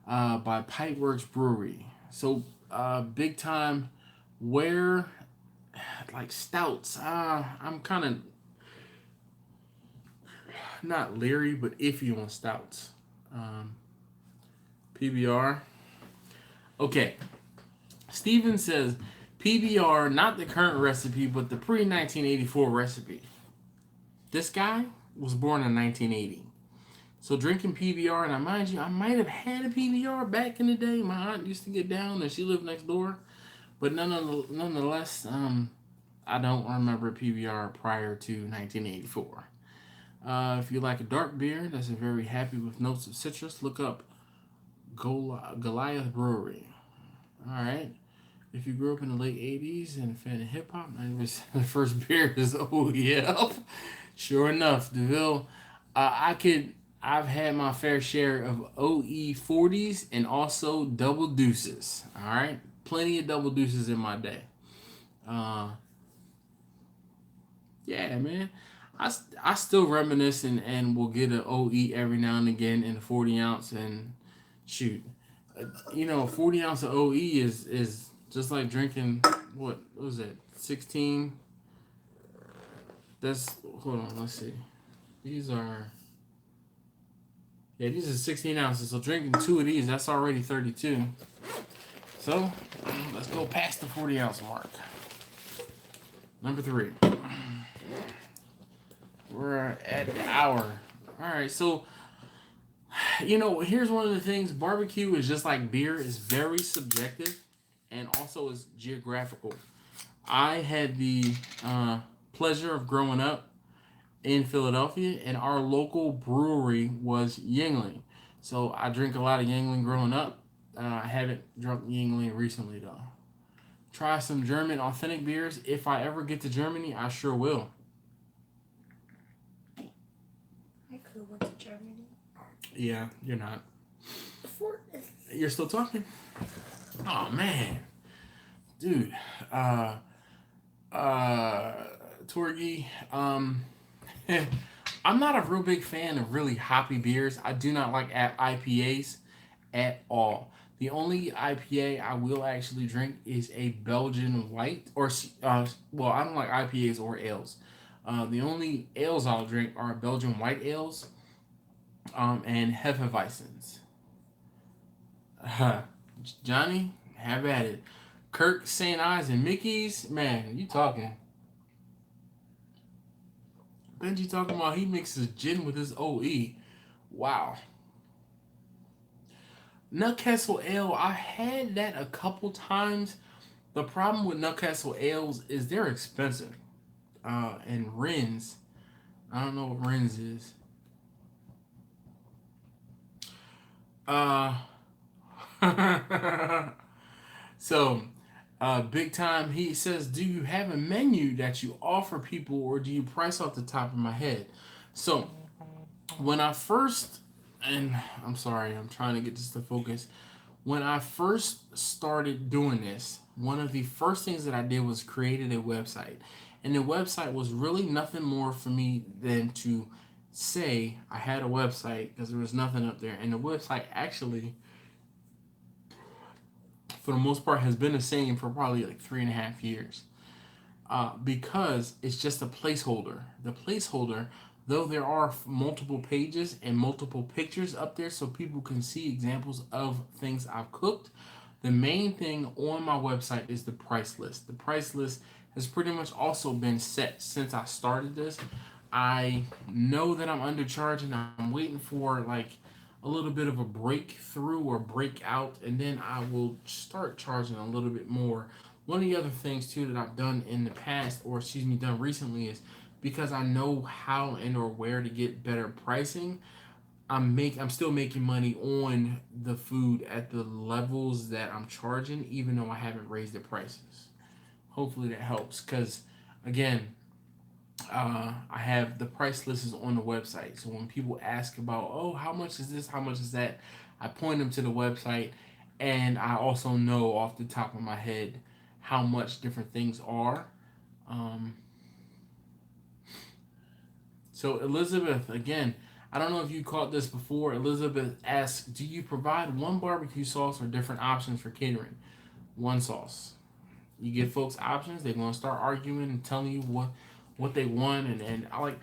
by Pipeworks Brewery. So big time. Where like stouts? I'm kind of not leery, but iffy on stouts. Um, PBR. Okay. Steven says PBR, not the current recipe, but the pre 1984 recipe. This guy was born in 1980. So drinking PBR, and I mind you, I might have had a PBR back in the day. My aunt used to get down, and she lived next door. But nonetheless, I don't remember PBR prior to 1984. If you like a dark beer that's very happy with notes of citrus, look up Goliath Brewery. All right. If you grew up in the late 80s and a fan of hip hop, 90% of the first beer is OEF. Sure enough, DeVille, I've had my fair share of OE 40s and also double deuces. All right. Plenty of double deuces in my day. Uh, yeah, man. I still reminisce and will get an OE every now and again in a 40 ounce and shoot. 40 ounce of OE is just like drinking, what was it, 16? Hold on, let's see. These are 16 ounces. So drinking 2 of these, that's already 32. So let's go past the 40 ounce mark. Number 3. We're at the hour. All right, so here's one of the things. Barbecue is just like beer. It's very subjective and also is geographical. I had the pleasure of growing up in Philadelphia, and our local brewery was Yuengling. So I drink a lot of Yuengling growing up. I haven't drunk Yuengling recently, though. Try some German authentic beers. If I ever get to Germany, I sure will. I could have went to Germany. Yeah, you're not. You're still talking? Oh, man. Dude. Torgi, I'm not a real big fan of really hoppy beers. I do not like IPAs at all. The only IPA I will actually drink is a Belgian white, or I don't like IPAs or ales. The only ales I'll drink are Belgian white ales, and Hefeweizens. Johnny, have at it. Kirk, St. Ives, and Mickey's, man, you talking. Benji talking about he mixes gin with his OE. Wow. Nutcastle Ale, I had that a couple times. The problem with Nutcastle Ales is they're expensive. And Rins, I don't know what Rins is. So, Big Time, he says, do you have a menu that you offer people or do you price off the top of my head? So, when I first, and I'm sorry, I'm trying to get this to focus. When I first started doing this, one of the first things that I did was created a website. And the website was really nothing more for me than to say I had a website because there was nothing up there. And the website actually, for the most part, has been the same for probably like 3.5 years. Because it's just a placeholder. The placeholder, though there are multiple pages and multiple pictures up there so people can see examples of things I've cooked, the main thing on my website is the price list. The price list has pretty much also been set since I started this. I know that I'm undercharging. I'm waiting for like a little bit of a breakthrough or breakout, and then I will start charging a little bit more. One of the other things too that I've done in the past, or done recently, is because I know how and or where to get better pricing. I'm still making money on the food at the levels that I'm charging, even though I haven't raised the prices. Hopefully that helps, because again, I have the price lists on the website. So when people ask about, oh, how much is this, how much is that, I point them to the website, and I also know off the top of my head how much different things are. So Elizabeth, again, I don't know if you caught this before. Elizabeth asks, do you provide one barbecue sauce or different options for catering? One sauce. You give folks options, they're going to start arguing and telling you what they want. And I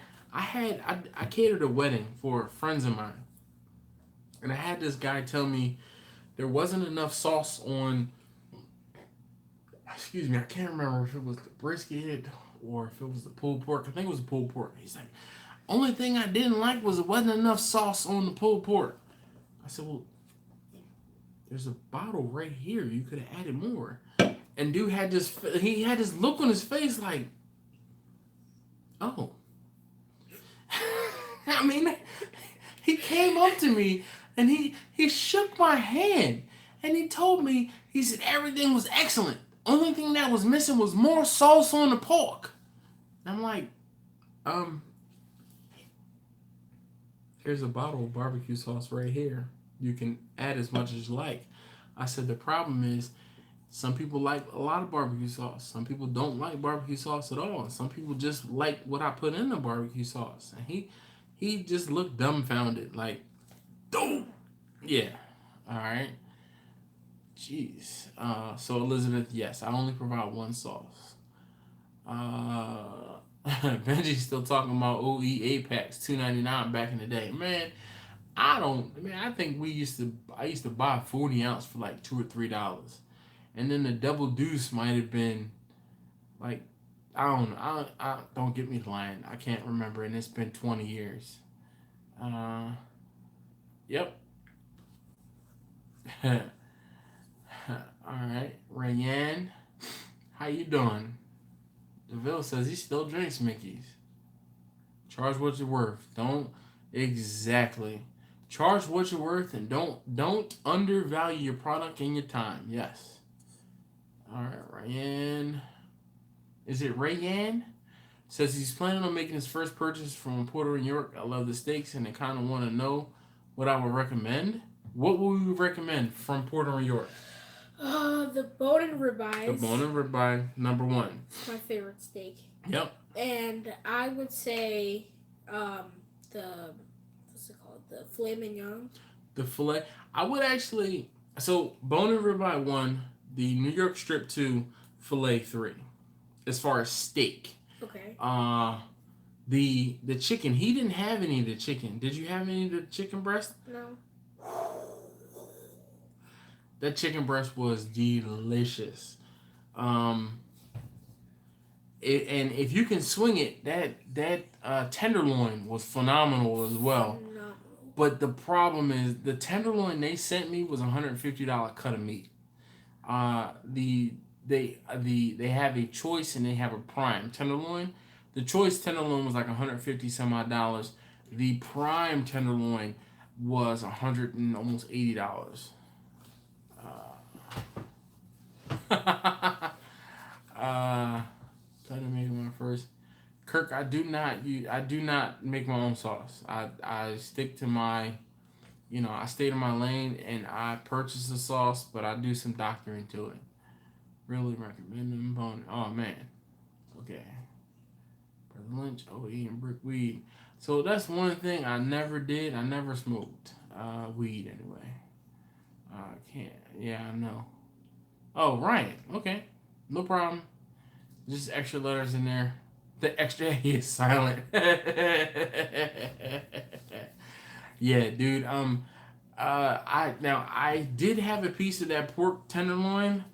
catered a wedding for friends of mine. And I had this guy tell me there wasn't enough sauce on, excuse me, I can't remember if it was the brisket or if it was the pulled pork. I think it was the pulled pork. He's like, only thing I didn't like was it wasn't enough sauce on the pulled pork. I said, well, there's a bottle right here. You could have added more. And dude had this look on his face like, oh. I mean, he came up to me and he shook my hand and he told me, he said, everything was excellent. Only thing that was missing was more sauce on the pork. I'm like, here's a bottle of barbecue sauce right here. You can add as much as you like. I said the problem is some people like a lot of barbecue sauce. Some people don't like barbecue sauce at all. Some people just like what I put in the barbecue sauce. And he just looked dumbfounded, like, don't. Yeah. All right. Jeez. So Elizabeth, yes, I only provide one sauce. Benji's still talking about OE 8-packs, $2.99 back in the day. Man, I think I used to buy 40 ounce for like $2 or $3. And then the double deuce might have been like, I don't know. I don't get me lying. I can't remember, and it's been 20 years. Yep. All right, Rayanne, how you doing? DeVille says he still drinks Mickey's. Charge what you're worth. Don't exactly charge what you're worth, and don't undervalue your product and your time. Yes. All right, Rayanne. Is it Rayanne? Says he's planning on making his first purchase from Porter in York. I love the steaks, and I kind of want to know what I would recommend. What would we recommend from Porter in York? The bone and ribeyes. The bone and ribeye, number one. It's my favorite steak. Yep. And I would say, the what's it called? The filet mignon. The filet. I would actually. So bone and ribeye 1, the New York strip 2, filet 3. As far as steak. Okay. The chicken. He didn't have any of the chicken. Did you have any of the chicken breast? No. That chicken breast was delicious. And if you can swing it, that tenderloin was phenomenal as well. Phenomenal. But the problem is the tenderloin they sent me was $150 cut of meat. They have a choice and they have a prime tenderloin. The choice tenderloin was like $150 some odd dollars. The prime tenderloin was $100 and almost $80. Trying to make my first. Kirk, I do not make my own sauce. I stick to my, I stay in my lane and I purchase the sauce, but I do some doctoring to it. Really recommend them bone. Oh man, okay. Brother Lynch, OE and brick weed. So that's one thing I never did. I never smoked weed anyway. Can't. Yeah, I know. Oh, Ryan. Okay. No problem. Just extra letters in there. The extra A is silent. Yeah, dude. I did have a piece of that pork tenderloin,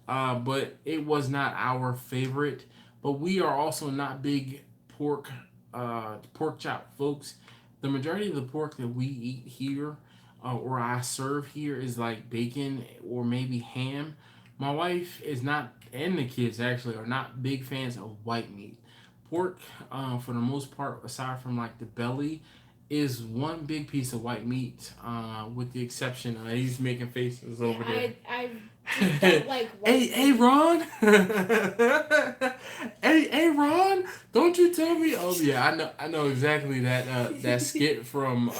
but it was not our favorite. But we are also not big pork chop folks. The majority of the pork that we eat here, or I serve here, is like bacon or maybe ham. My wife is not, and the kids actually are not big fans of white meat. Pork, for the most part, aside from like the belly, is one big piece of white meat, with the exception of, he's making faces over there. I don't like white meat. Hey, Ron! hey, Ron! Don't you tell me? Oh yeah, I know exactly that skit from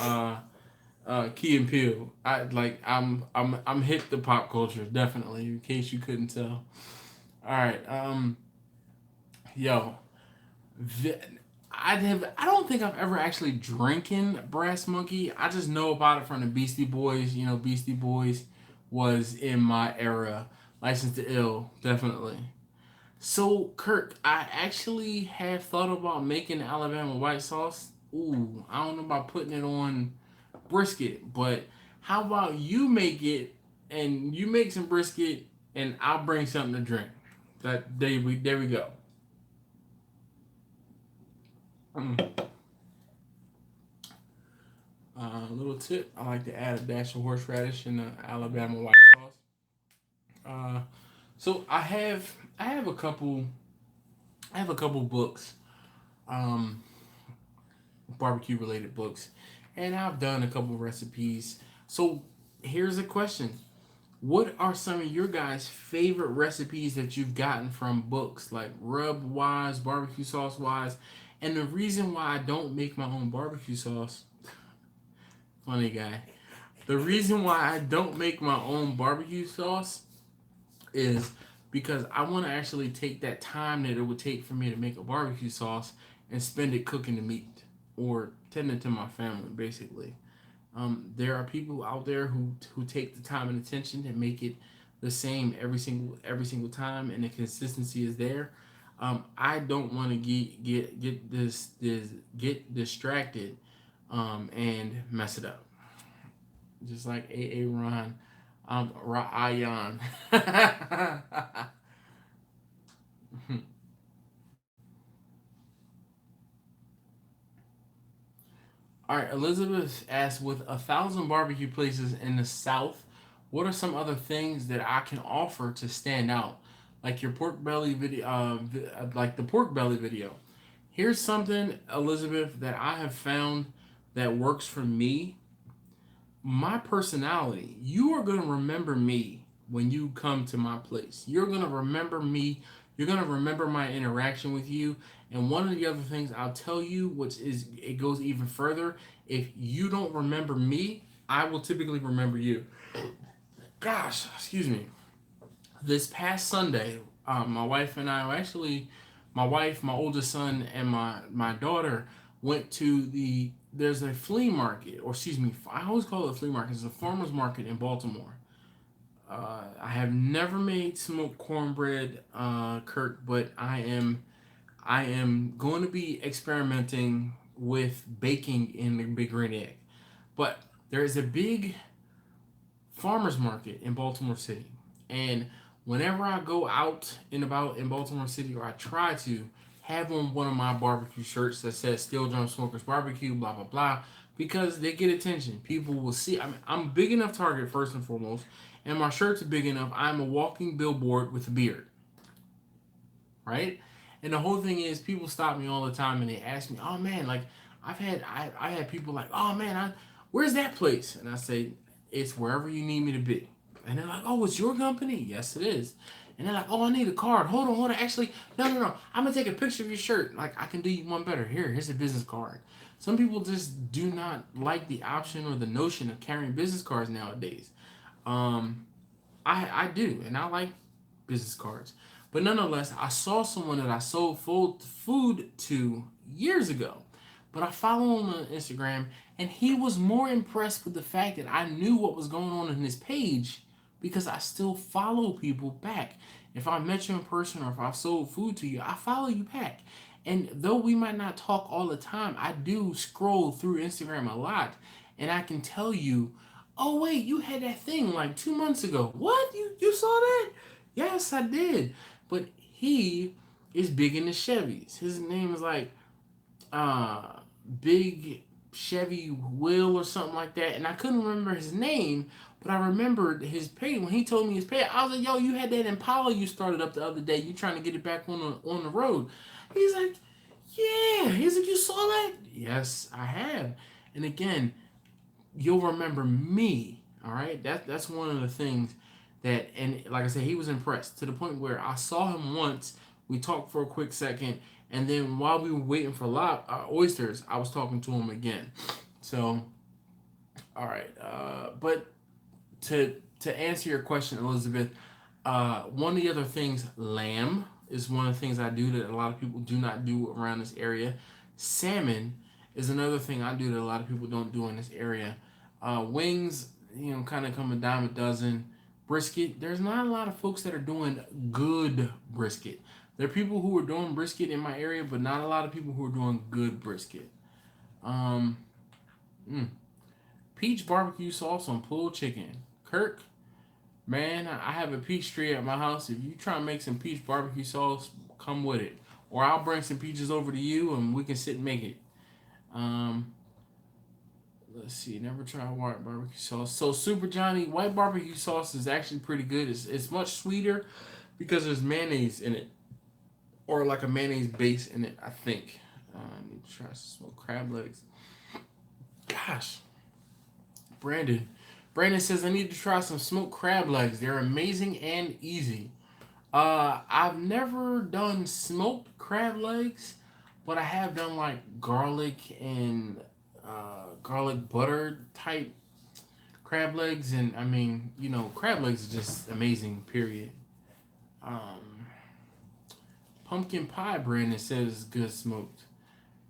Key and Peele. I'm hip to pop culture, definitely, in case you couldn't tell. Alright, yo. I don't think I've ever actually drinking Brass Monkey. I just know about it from the Beastie Boys. Beastie Boys was in my era. License to Ill, definitely. So, Kirk, I actually have thought about making Alabama white sauce. Ooh, I don't know about putting it on brisket, but how about you make it and you make some brisket and I'll bring something to drink. There we go. Little tip: I like to add a dash of horseradish in the Alabama white sauce. So I have a couple books, barbecue related books, and I've done a couple recipes. So here's a question: What are some of your guys' favorite recipes that you've gotten from books, like rub wise, barbecue sauce wise? And the reason why I don't make my own barbecue sauce, funny guy. The reason why I don't make my own barbecue sauce is because I want to actually take that time that it would take for me to make a barbecue sauce and spend it cooking the meat or tending to my family, basically. There are people out there who take the time and attention to make it the same every single time, and the consistency is there. I don't want to get distracted and mess it up, just like A Ron, Ryan. All right, Elizabeth asks, with 1,000 barbecue places in the South, what are some other things that I can offer to stand out, like your pork belly video, like the pork belly video? Here's something, Elizabeth, that I have found that works for me. My personality. You are gonna remember me when you come to my place. You're gonna remember me. You're gonna remember my interaction with you. And one of the other things I'll tell you, which is it goes even further. If you don't remember me, I will typically remember you. Gosh, excuse me. This past Sunday, my wife and I, actually, my wife, my oldest son, and my daughter went to there's a flea market, or excuse me, I always call it a flea market. It's a farmer's market in Baltimore. I have never made smoked cornbread, Kirk, but I am going to be experimenting with baking in the Big Green Egg. But there is a big farmers market in Baltimore City, and whenever I go out and about in Baltimore City, or I try to have on one of my barbecue shirts that says Steel Drum Smokers Barbecue, blah blah blah, because they get attention. People will see. I'm big enough target first and foremost, and my shirts are big enough. I'm a walking billboard with a beard, right? And the whole thing is, people stop me all the time and they ask me, "Oh man, like I had people like, oh man, where's that place?" And I say, "It's wherever you need me to be." And they're like, "Oh, it's your company?" "Yes, it is." And they're like, "Oh, I need a card. Hold on. Actually, no. I'm gonna take a picture of your shirt. Like, I can do you one better. Here's a business card." Some people just do not like the option or the notion of carrying business cards nowadays. Um, I do, and I like business cards. But nonetheless, I saw someone that I sold food to years ago. But I follow him on Instagram, and he was more impressed with the fact that I knew what was going on in his page because I still follow people back. If I met you in person or if I sold food to you, I follow you back. And though we might not talk all the time, I do scroll through Instagram a lot, and I can tell you, "Oh wait, you had that thing like 2 months ago. What? You saw that?" "Yes, I did." But he is big into Chevys. His name is like uh Big Chevy Will or something like that, and I couldn't remember his name, but I remembered his page. When he told me his page, I was like, "Yo, you had that Impala you started up the other day. You trying to get it back on the road?" He's like, "Yeah." He's like, "You saw that?" "Yes, I have." And again, you'll remember me. All right, that's one of the things that, and like I said, he was impressed to the point where I saw him once. We talked for a quick second, and then while we were waiting for oysters, I was talking to him again. So, all right, but to answer your question, Elizabeth, one of the other things, lamb is one of the things I do that a lot of people do not do around this area. Salmon is another thing I do that a lot of people don't do in this area. Wings, kind of come a dime a dozen. Brisket, there's not a lot of folks that are doing good brisket. There are people who are doing brisket in my area, but not a lot of people who are doing good brisket. Um, mm, Peach barbecue sauce on pulled chicken. Kirk, man, I have a peach tree at my house. If you try and make some peach barbecue sauce, come with it. Or I'll bring some peaches over to you and we can sit and make it. Um, let's see, never tried white barbecue sauce. So Super Johnny, white barbecue sauce is actually pretty good. It's much sweeter because there's mayonnaise in it, or like a mayonnaise base in it, I think. I need to try some smoked crab legs. Gosh, Brandon, Brandon says I need to try some smoked crab legs. They're amazing and easy. I've never done smoked crab legs, but I have done like garlic and garlic butter type crab legs, and I mean, crab legs are just amazing. Period. Um, Pumpkin pie, Brandon says is good smoked.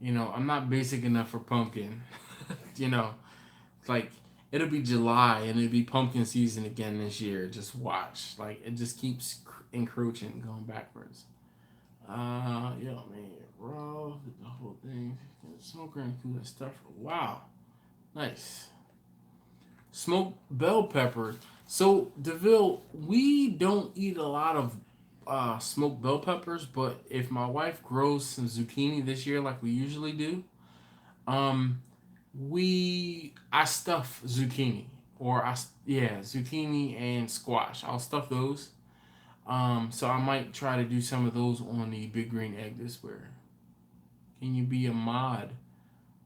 I'm not basic enough for pumpkin. you know, like it'll be July and it'll be pumpkin season again this year. Just watch. Like it just keeps encroaching, going backwards. Yeah, man, raw, the whole thing, smoker and cool stuff. Wow, nice. Smoked bell peppers. So Deville, we don't eat a lot of smoked bell peppers, but if my wife grows some zucchini this year, like we usually do, um, I stuff zucchini or zucchini and squash. I'll stuff those. So I might try to do some of those on the Big Green Egg this year. Can you be a mod?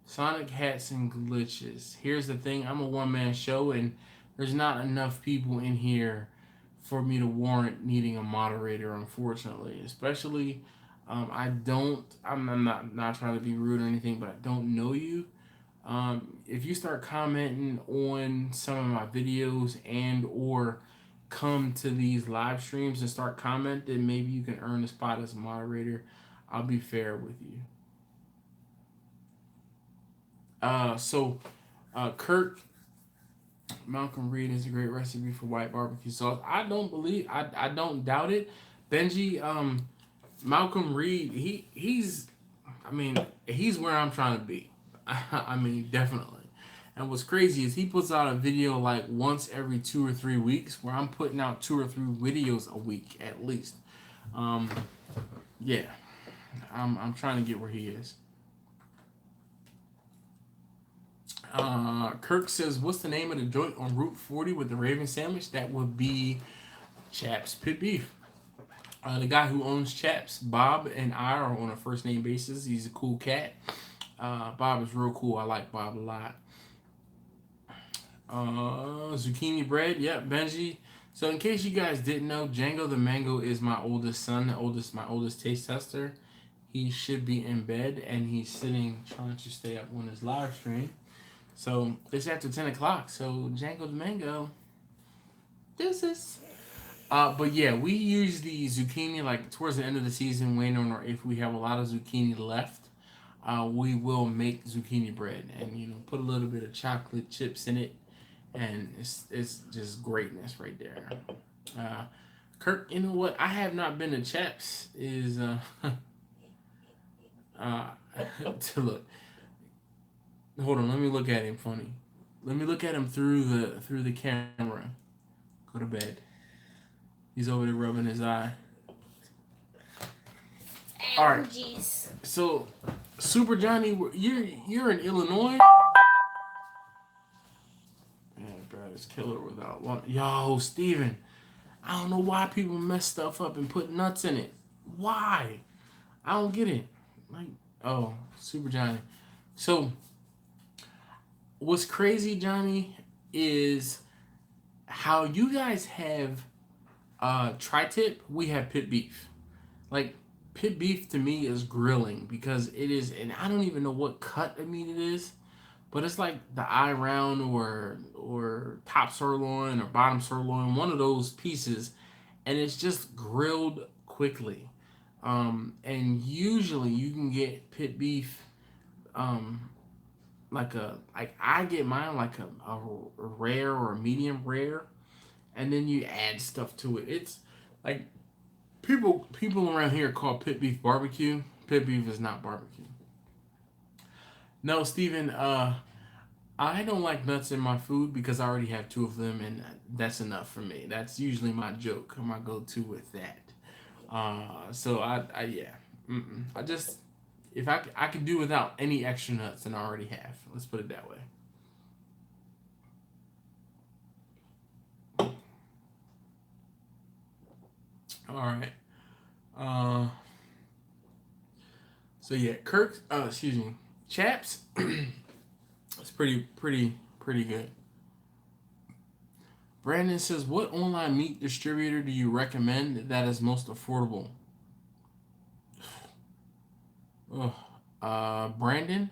Sonic hats and glitches. Here's the thing, I'm a one-man show and there's not enough people in here for me to warrant needing a moderator, unfortunately. Especially, I'm not trying to be rude or anything, but I don't know you. If you start commenting on some of my videos and or come to these live streams and start commenting, maybe you can earn a spot as a moderator. I'll be fair with you. Kirk, Malcolm Reed is a great recipe for white barbecue sauce. I don't doubt it. Benji, Malcolm Reed, he's where I'm trying to be. I mean, definitely. And what's crazy is he puts out a video like once every 2 or 3 weeks, where I'm putting out 2 or 3 videos a week at least. Yeah, I'm trying to get where he is. Kirk says, what's the name of the joint on Route 40 with the Raven sandwich? That would be Chaps Pit Beef. The guy who owns Chaps, Bob, and I are on a first name basis. He's a cool cat. Bob is real cool. I like Bob a lot. Zucchini bread. Yep, Benji. So in case you guys didn't know, Django the Mango is my oldest son, my oldest taste tester. He should be in bed and he's sitting trying to stay up on his live stream. So it's after 10 o'clock. So Django the Mango, deuces. But yeah, we use the zucchini like towards the end of the season, waiting on if we have a lot of zucchini left. We will make zucchini bread and put a little bit of chocolate chips in it, and it's just greatness right there. Kirk, you know what? I have not been to Chaps. Is to look. Hold on, let me look at him funny. Let me look at him through the camera. Go to bed. He's over there rubbing his eye. All right. Jeez. So, Super Johnny, you're in Illinois. Man, bro, it's killer without one. Yo, Steven, I don't know why people mess stuff up and put nuts in it. Why? I don't get it. Like, oh, Super Johnny. So, what's crazy, Johnny, is how you guys have tri-tip. We have pit beef. Like, pit beef to me is grilling because it is, and I don't even know what cut of meat it is, but it's like the eye round or top sirloin or bottom sirloin, one of those pieces, and it's just grilled quickly. And usually you can get pit beef, like I get mine like a rare or a medium rare, and then you add stuff to it. It's like people around here call pit beef barbecue. Pit beef is not barbecue. No, Steven, I don't like nuts in my food because I already have 2 of them, and that's enough for me. That's usually my joke, my go-to with that. So I yeah, I just, if I could do without any extra nuts than I already have. Let's put it that way. All right. So yeah, Kirk. Excuse me, Chaps. It's pretty good. Brandon says, what online meat distributor do you recommend that is most affordable? Ugh. Brandon,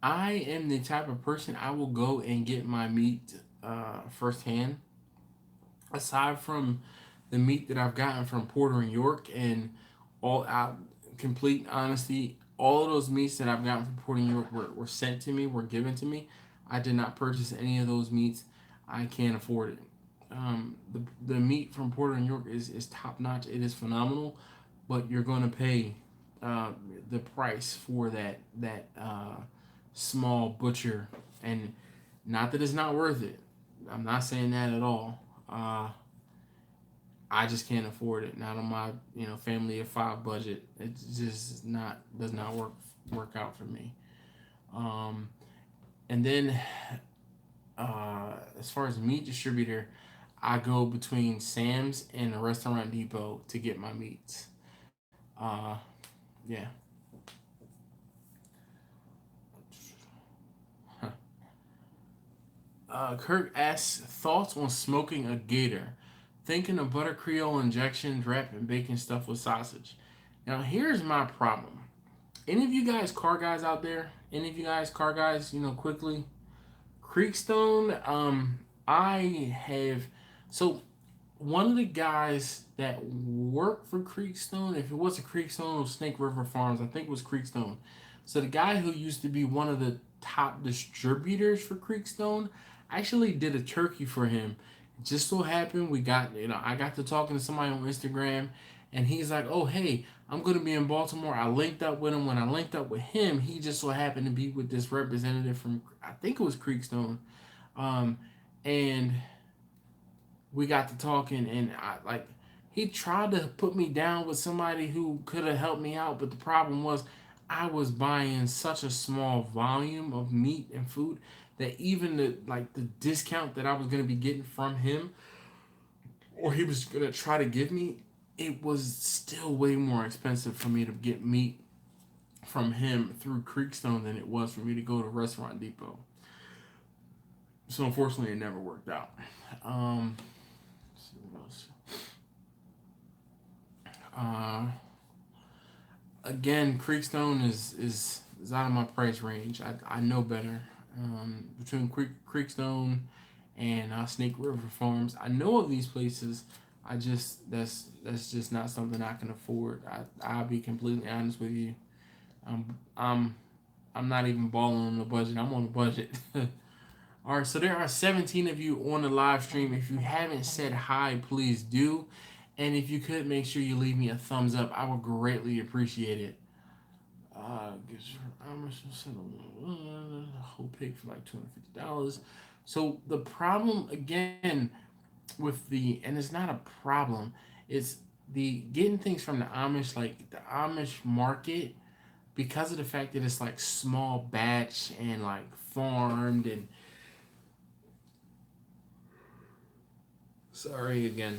I am the type of person I will go and get my meat firsthand. Aside from the meat that I've gotten from Porter and York, and all out complete honesty, all of those meats that I've gotten from Porter and York were sent to me, were given to me. I did not purchase any of those meats. I can't afford it. The meat from Porter and York is top notch. It is phenomenal, but you're going to pay uh, the price for that small butcher, and not that it's not worth it. I'm not saying that at all. I just can't afford it. Not on my family of five budget. It's just not does not work out for me. Um, and then as far as meat distributor, I go between Sam's and a Restaurant Depot to get my meats. Uh, yeah. Kirk asks thoughts on smoking a gator. Thinking of butter Creole injections, wrap and bacon stuffed with sausage. Now here's my problem. Any of you guys car guys out there? Any of you guys car guys? Quickly. Creekstone. I have. So one of the guys that worked for Creekstone, if it wasn't Creekstone, it was Snake River Farms. I think it was Creekstone. So the guy who used to be one of the top distributors for Creekstone actually did a turkey for him. It just so happened I got to talking to somebody on Instagram, and he's like, "Oh hey, I'm gonna be in Baltimore." I linked up with him. When I linked up with him, he just so happened to be with this representative from, I think it was Creekstone, um, and we got to talking, and he tried to put me down with somebody who could have helped me out, but the problem was I was buying such a small volume of meat and food that even the discount that I was gonna be getting from him, or he was gonna try to give me, it was still way more expensive for me to get meat from him through Creekstone than it was for me to go to Restaurant Depot. So unfortunately, it never worked out. Let's see what else. Uh, Again, Creekstone is out of my price range. I know better. Between Creekstone and Snake River Farms, I know of these places. I just that's just not something I can afford. I'll be completely honest with you. I'm I'm not even balling on the budget. I'm on a budget. All right, so there are 17 of you on the live stream. If you haven't said hi, please do. And if you could, make sure you leave me a thumbs up. I would greatly appreciate it. Whole pig for like $250. So the problem again with and it's not a problem, it's the getting things from the Amish, like the Amish market, because of the fact that it's like small batch and like farmed and sorry again.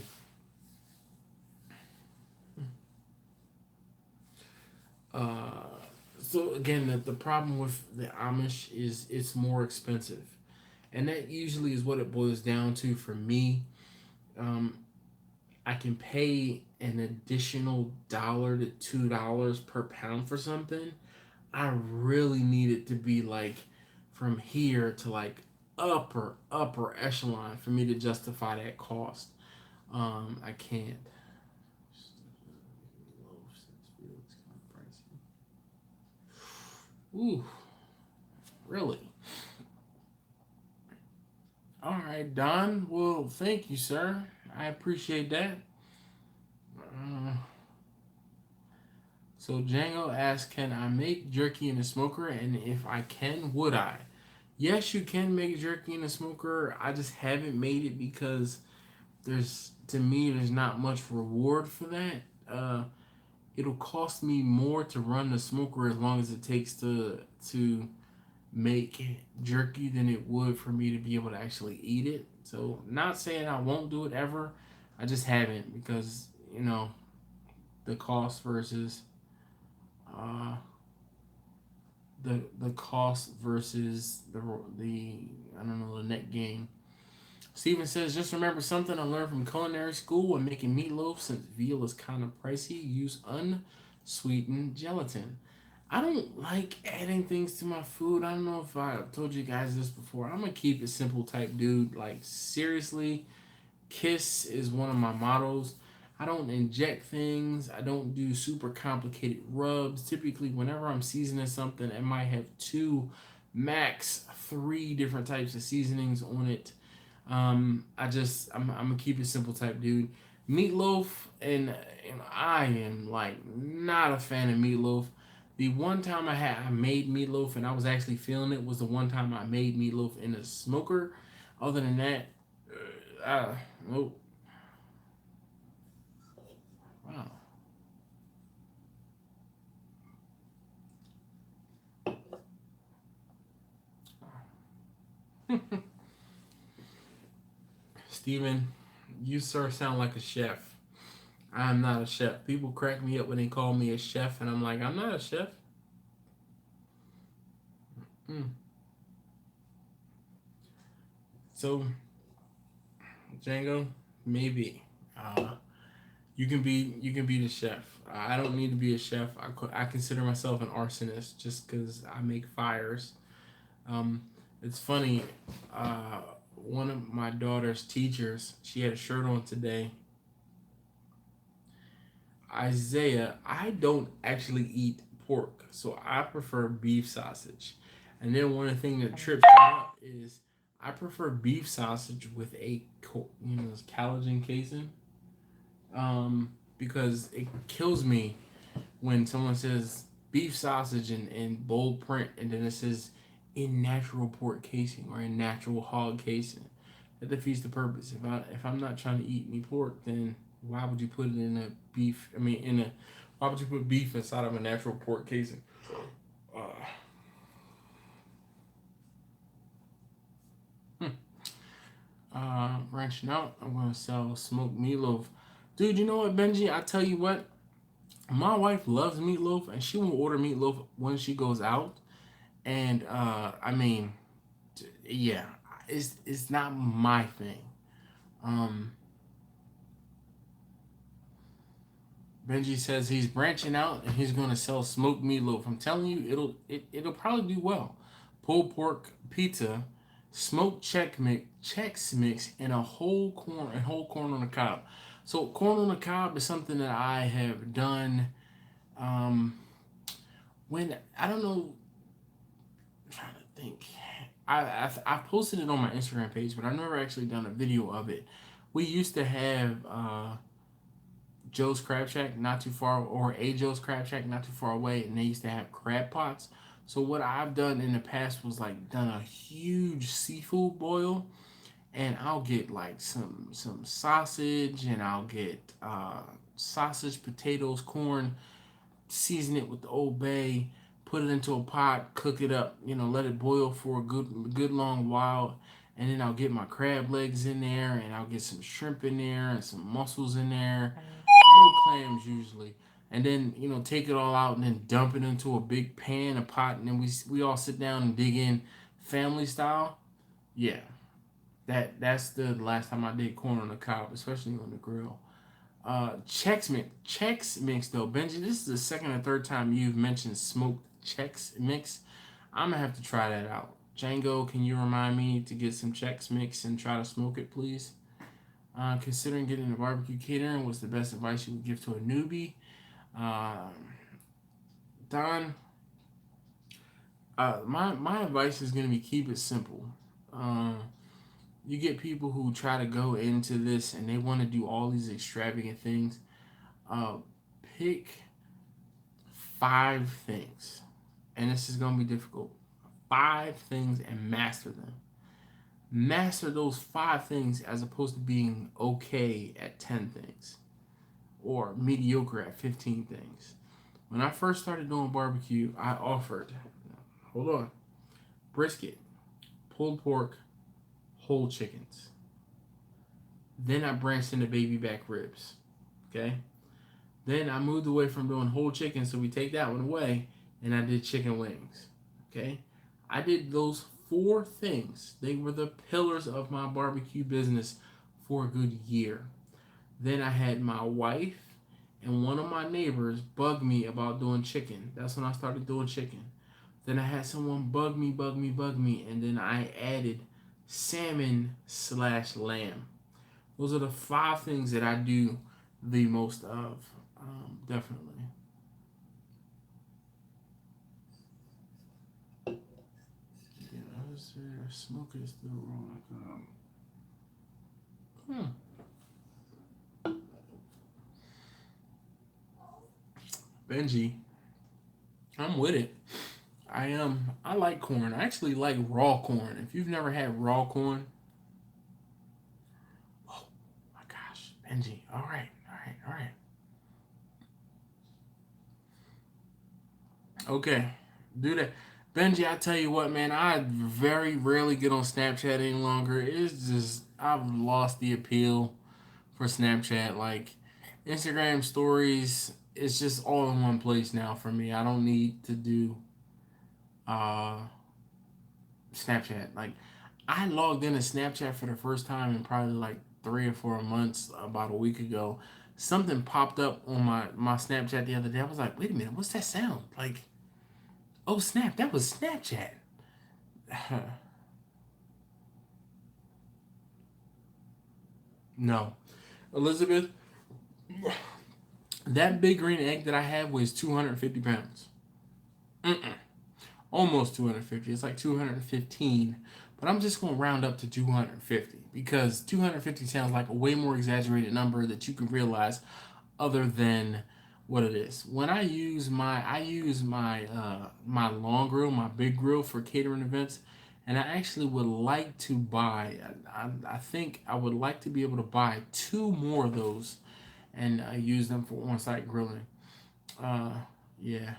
Uh, so again, the problem with the Amish is it's more expensive, and that usually is what it boils down to for me. Um, I can pay an additional $1 to $2 per pound for something. I really need it to be like from here to like upper echelon for me to justify that cost. I can't. Ooh, really? All right, Don. Well, thank you, sir. I appreciate that. Uh, so Django asks, "Can I make jerky in a smoker? And if I can, would I?" Yes, you can make jerky in a smoker. I just haven't made it because there's not much reward for that. It'll cost me more to run the smoker as long as it takes to make jerky than it would for me to be able to actually eat it. So, not saying I won't do it ever. I just haven't because the cost versus uh, the cost versus the I don't know, the net gain. Steven says, just remember something I learned from culinary school when making meatloaf. Since veal is kind of pricey, use unsweetened gelatin. I don't like adding things to my food. I don't know if I told you guys this before. I'm a keep it simple type dude. Like, seriously, KISS is one of my mottos. I don't inject things. I don't do super complicated rubs. Typically, whenever I'm seasoning something, it might have two, max three different types of seasonings on it. I'm a keep it simple type dude. Meatloaf, and I am like not a fan of meatloaf. The one time I made meatloaf and I was actually feeling it was the one time I made meatloaf in a smoker. Other than that, nope. Wow. Steven, you sir sound like a chef. I'm not a chef. People crack me up when they call me a chef, and I'm like, I'm not a chef. Mm. So, Django, maybe you can be the chef. I don't need to be a chef. I consider myself an arsonist just because I make fires. Um, it's funny. Uh, One of my daughter's teachers, she had a shirt on today. Isaiah, I don't actually eat pork, so I prefer beef sausage. And then one of the things that trips me up is I prefer beef sausage with collagen casing. Because it kills me when someone says beef sausage in bold print and then it says in natural pork casing or in natural hog casing. That defeats the purpose. If I'm not trying to eat any pork, then why would you put it in a beef? I mean, why would you put beef inside of a natural pork casing? Uh, hmm. Branching out, I'm gonna sell smoked meatloaf. Dude, you know what, Benji? I tell you what, my wife loves meatloaf, and she will order meatloaf when she goes out. And I mean, yeah, it's not my thing. Um, Benji says he's branching out and he's going to sell smoked meatloaf. I'm telling you, it'll probably do well. Pulled pork pizza, smoked Chex mix, and whole corn on the cob. So corn on the cob is something that I have done. Um, when I don't know, I'm trying to think. I posted it on my Instagram page, but I've never actually done a video of it. We used to have Joe's Crab Shack not too far, or a Joe's Crab Shack not too far away, and they used to have crab pots. So what I've done in the past was like done a huge seafood boil, and I'll get like some sausage, and I'll get sausage, potatoes, corn, season it with the Old Bay, put it into a pot, cook it up, let it boil for a good long while, and then I'll get my crab legs in there, and I'll get some shrimp in there and some mussels in there, no clams usually, and then take it all out and then dump it into a big pan, a pot, and then we all sit down and dig in, family style. Yeah, that's the last time I did corn on the cob, especially on the grill. Chex Mix though, Benji. This is the second or third time you've mentioned smoked Chex Mix. I'm gonna have to try that out. Django, can you remind me to get some Chex Mix and try to smoke it, please? Considering getting into barbecue catering, what's the best advice you would give to a newbie? Um, Don, my advice is gonna be keep it simple. Um, you get people who try to go into this and they want to do all these extravagant things. Uh, Pick 5 things, and this is gonna be difficult. 5 things and master them. Master those 5 things as opposed to being okay at 10 things or mediocre at 15 things. When I first started doing barbecue, I offered, hold on, brisket, pulled pork, whole chickens. Then I branched into baby back ribs. Okay. Then I moved away from doing whole chicken, so we take that one away, and I did chicken wings. Okay. I did those 4 things. They were the pillars of my barbecue business for a good year. Then I had my wife and one of my neighbors bug me about doing chicken. That's when I started doing chicken. Then I had someone bug me, and then I added salmon/lamb. Those are the 5 things that I do the most of, definitely. Yeah, I was smoking still wrong. Benji, I'm with it. I am. I like corn. I actually like raw corn. If you've never had raw corn, oh my gosh, Benji. All right, all right, all right. Okay, do that. Benji, I tell you what, man, I very rarely get on Snapchat any longer. It's just, I've lost the appeal for Snapchat. Like, Instagram stories, it's just all in one place now for me. I don't need to do uh, Snapchat. Like, I logged into Snapchat for the first time in probably like 3 or 4 months about a week ago. Something popped up on my Snapchat the other day. I was like, wait a minute, what's that sound? Like, oh snap, that was Snapchat. No. Elizabeth, that big green egg that I have weighs 250 pounds. Mm-mm. Almost 250. It's like 215. But I'm just going to round up to 250 because 250 sounds like a way more exaggerated number that you can realize other than what it is. When I use my long grill, my big grill for catering events, and I actually would like to buy. I think I would like to be able to buy 2 more of those and use them for on-site grilling. Uh, yeah.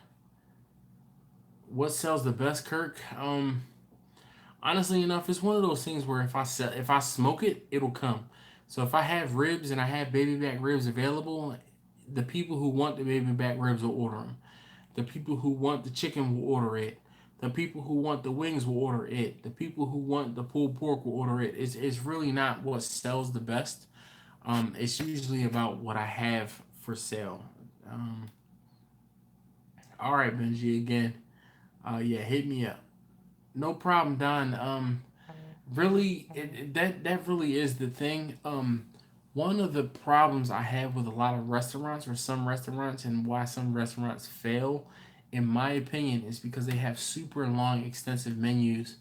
What sells the best, Kirk? Honestly enough, it's one of those things where if I smoke it, it'll come. So if I have ribs and I have baby back ribs available, the people who want the baby back ribs will order them. The people who want the chicken will order it. The people who want the wings will order it. The people who want the pulled pork will order it. It's really not what sells the best. It's usually about what I have for sale. Um, all right, Benji, again. Yeah, hit me up. No problem, Don. Really, that really is the thing. One of the problems I have with a lot of restaurants or some restaurants and why some restaurants fail, in my opinion, is because they have super long, extensive menus,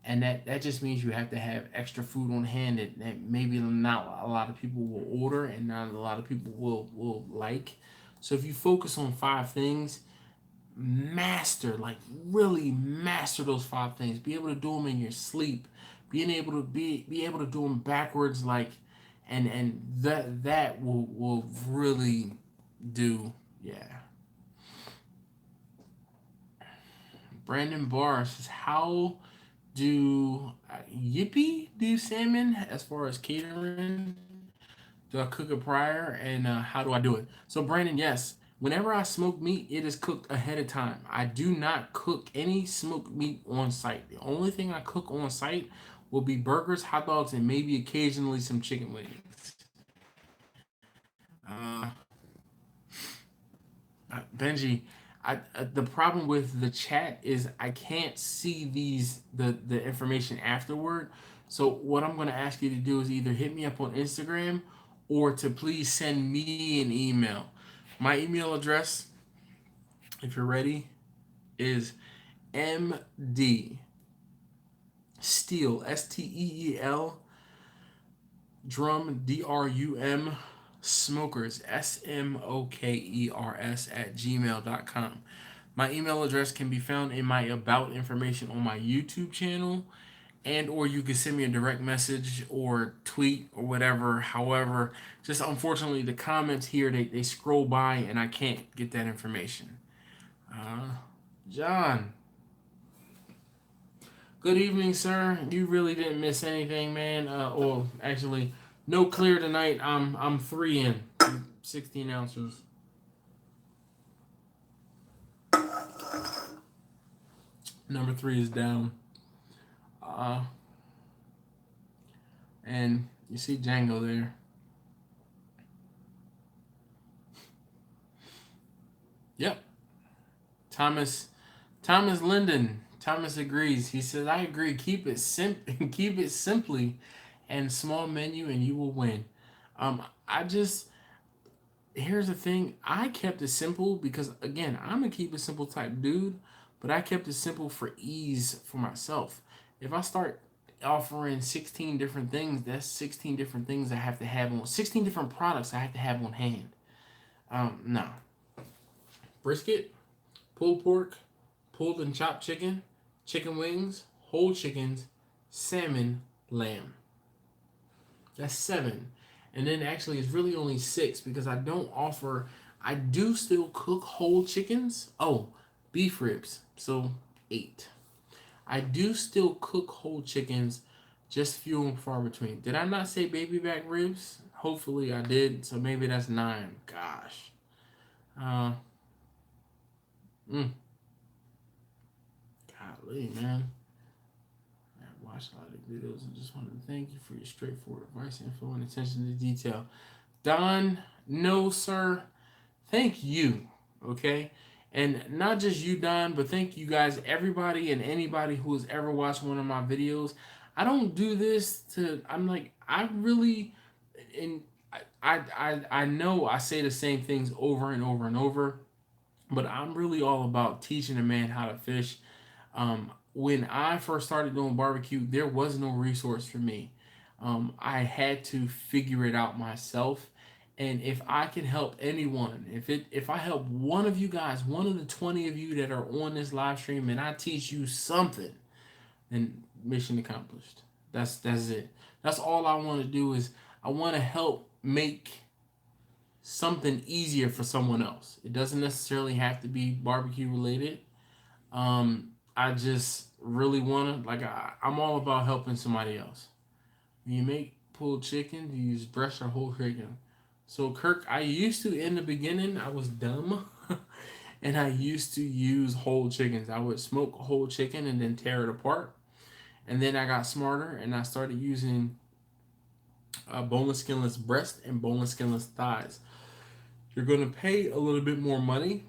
and that just means you have to have extra food on hand that maybe not a lot of people will order and not a lot of people will like. So if you focus on 5 things, like really master those 5 things. Be able to do them in your sleep. Being able to be able to do them backwards, like, and that will really do. Yeah. Brandon Barr says, how do Yippee do salmon as far as catering? Do I cook it prior, and how do I do it? So, Brandon, yes. Whenever I smoke meat, it is cooked ahead of time. I do not cook any smoked meat on site. The only thing I cook on site will be burgers, hot dogs, and maybe occasionally some chicken wings. Uh, Benji, the problem with the chat is I can't see the information afterward. So what I'm going to ask you to do is either hit me up on Instagram or to please send me an email. My email address, if you're ready, is md steel steel drum drum smokers smokers at gmail.com. My email address can be found in my about information on my YouTube channel, and or you can send me a direct message or tweet or whatever. However, just unfortunately the comments here, they scroll by and I can't get that information. John, good evening, sir. You really didn't miss anything, man. Or actually, no clear tonight. I'm 3 in, 16 ounces. Number 3 is down. Uh, and you see Django there. Yep. Thomas Thomas Linden. Thomas agrees. He says, "I agree. Keep it keep it simply, and small menu, and you will win." I just here's the thing. I kept it simple because again, I'm a keep it simple type dude, but I kept it simple for ease for myself. If I start offering 16 different things, that's 16 different things I have to have on 16 different products I have to have on hand. No. Brisket, pulled pork, pulled and chopped chicken, chicken wings, whole chickens, salmon, lamb. That's 7. And then actually it's really only 6 because I don't offer I do still cook whole chickens. Oh, beef ribs. So 8. I do still cook whole chickens, just few and far between. Did I not say baby back ribs? Hopefully I did. So maybe that's 9. Gosh. Uh mm, Golly, man. I watched a lot of videos and just wanted to thank you for your straightforward advice, info, and attention to detail. Don, no, sir. Thank you. Okay. And not just you, Don, but thank you guys, everybody and anybody who has ever watched one of my videos. I don't do this to, I'm like, I really, and I know I say the same things over and over and over, but I'm really all about teaching a man how to fish. When I first started doing barbecue, there was no resource for me. I had to figure it out myself. And if I can help anyone, if I help one of you guys, one of the 20 of you that are on this live stream, and I teach you something, then mission accomplished. That's it. That's all I want to do is I want to help make something easier for someone else. It doesn't necessarily have to be barbecue related. I just really want to I'm all about helping somebody else. When you make pulled chicken, you use breast or whole chicken. So Kirk, I used to in the beginning I was dumb, and I used to use whole chickens. I would smoke a whole chicken and then tear it apart, and then I got smarter and I started using boneless, skinless breast and boneless, skinless thighs. You're going to pay a little bit more money,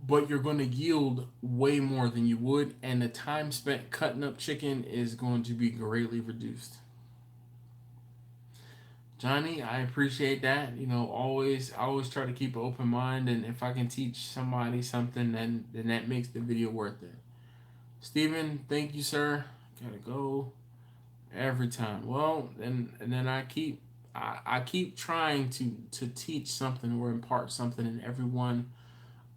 but you're going to yield way more than you would, and the time spent cutting up chicken is going to be greatly reduced. Johnny, I appreciate that. You know, I always try to keep an open mind, and if I can teach somebody something, then that makes the video worth it. Steven, thank you, sir. Gotta go every time. Well, and then I keep trying to teach something or impart something in every one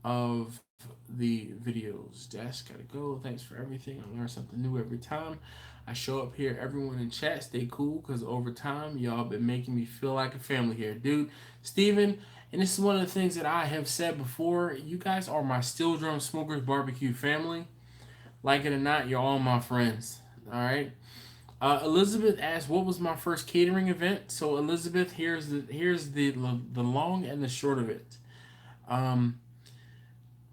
of the videos. Dash gotta go. Thanks for everything. I learn something new every time. I show up here. Everyone in chat, stay cool because over time, y'all been making me feel like a family here, dude. Steven, and this is one of the things that I have said before. You guys are my Steel Drum Smokers Barbecue family. Like it or not, you're all my friends. All right. Elizabeth asked, "What was my first catering event?" So Elizabeth, here's the long and the short of it. Um,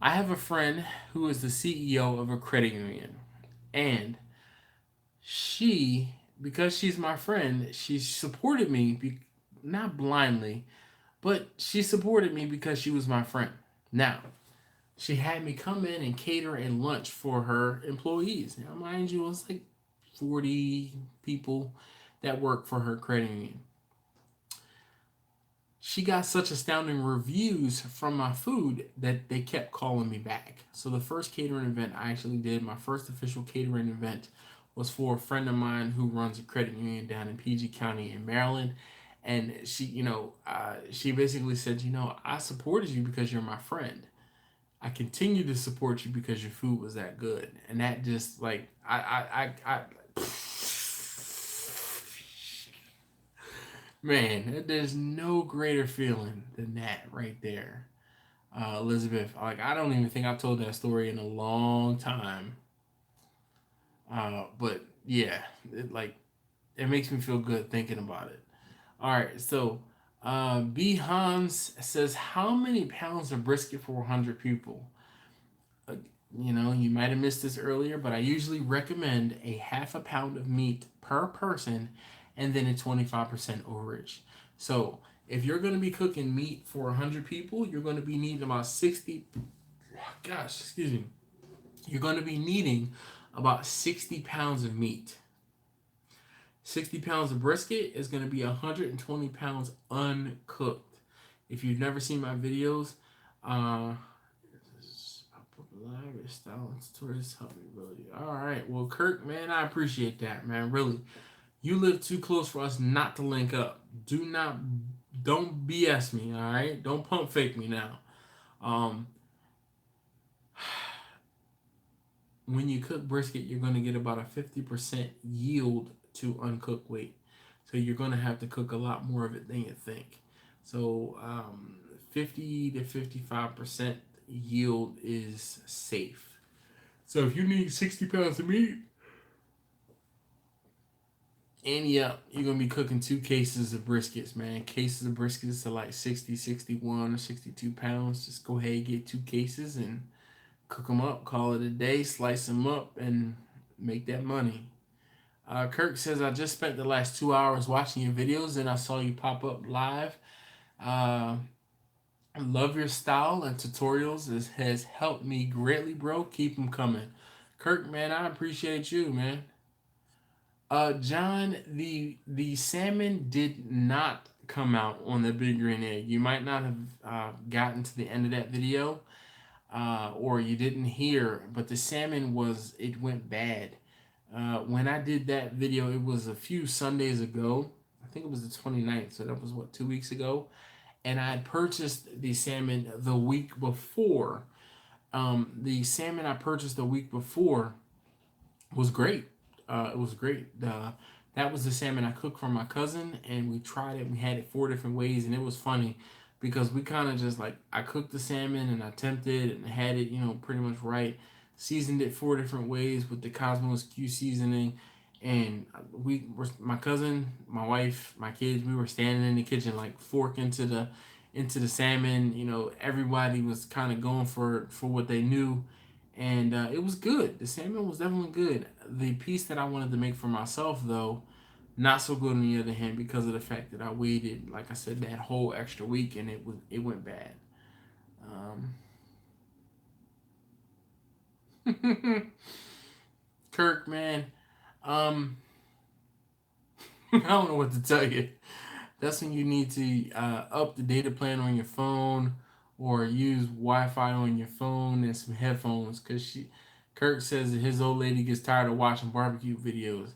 I have a friend who is the CEO of a credit union, and she, because she's my friend, she supported me, not blindly, but she supported me because she was my friend. Now, she had me come in and cater a lunch for her employees. Now, mind you, it was like 40 people that work for her credit union. She got such astounding reviews from my food that they kept calling me back. So the first catering event I actually did, my first official catering event, was for a friend of mine who runs a credit union down in PG County in Maryland. And she basically said, I supported you because you're my friend. I continue to support you because your food was that good. And that just like I man, there's no greater feeling than that right there. Elizabeth, like I don't even think I've told that story in a long time. But yeah, it makes me feel good thinking about it. All right, so B Hans says, "How many pounds of brisket for 100 people?" You know, you might have missed this earlier, but I usually recommend a half a pound of meat per person and then a 25% overage. So if you're going to be cooking meat for 100 people, you're going to be needing about 60, gosh, excuse me, you're going to be needing about 60 pounds of meat. 60 pounds of brisket is going to be 120 pounds uncooked. If you've never seen my videos, live stylings towards helpability. All right, well, Kirk, man, I appreciate that, man. Really, you live too close for us not to link up. Don't BS me. All right, don't pump fake me now. Um, when you cook brisket, you're going to get about a 50% yield to uncooked weight. So you're going to have to cook a lot more of it than you think. So 50 to 55% yield is safe. So if you need 60 pounds of meat, and yeah, you're going to be cooking 2 cases of briskets, man. Cases of briskets are like 60, 61, or 62 pounds. Just go ahead and get 2 cases and cook them up, call it a day, slice them up, and make that money. Kirk says, I just spent the last 2 hours watching your videos and I saw you pop up live. I love your style and tutorials. It has helped me greatly, bro. Keep them coming. Kirk, man, I appreciate you, man. John, the salmon did not come out on the big green egg. You might not have gotten to the end of that video, or you didn't hear, but the salmon it went bad. When I did that video, it was a few Sundays ago. I think it was the 29th, so that was, what, 2 weeks ago? And I had purchased the salmon the week before. The salmon I purchased the week before was great. It was great. That was the salmon I cooked for my cousin, and we tried it. We had it 4 different ways, and it was funny because we kind of just like, I cooked the salmon and I tempted it and had it, pretty much right. Seasoned it 4 different ways with the Cosmos Q seasoning, and my cousin, my wife, my kids, we were standing in the kitchen like fork into the salmon. Everybody was kind of going for what they knew, and it was good. The salmon was definitely good. The piece that I wanted to make for myself, though, not so good on the other hand, because of the fact that I waited, like I said, that whole extra week, and it went bad. Kirk, man, I don't know what to tell you. That's when you need to up the data plan on your phone, or use Wi-Fi on your phone and some headphones, because Kirk says that his old lady gets tired of watching barbecue videos.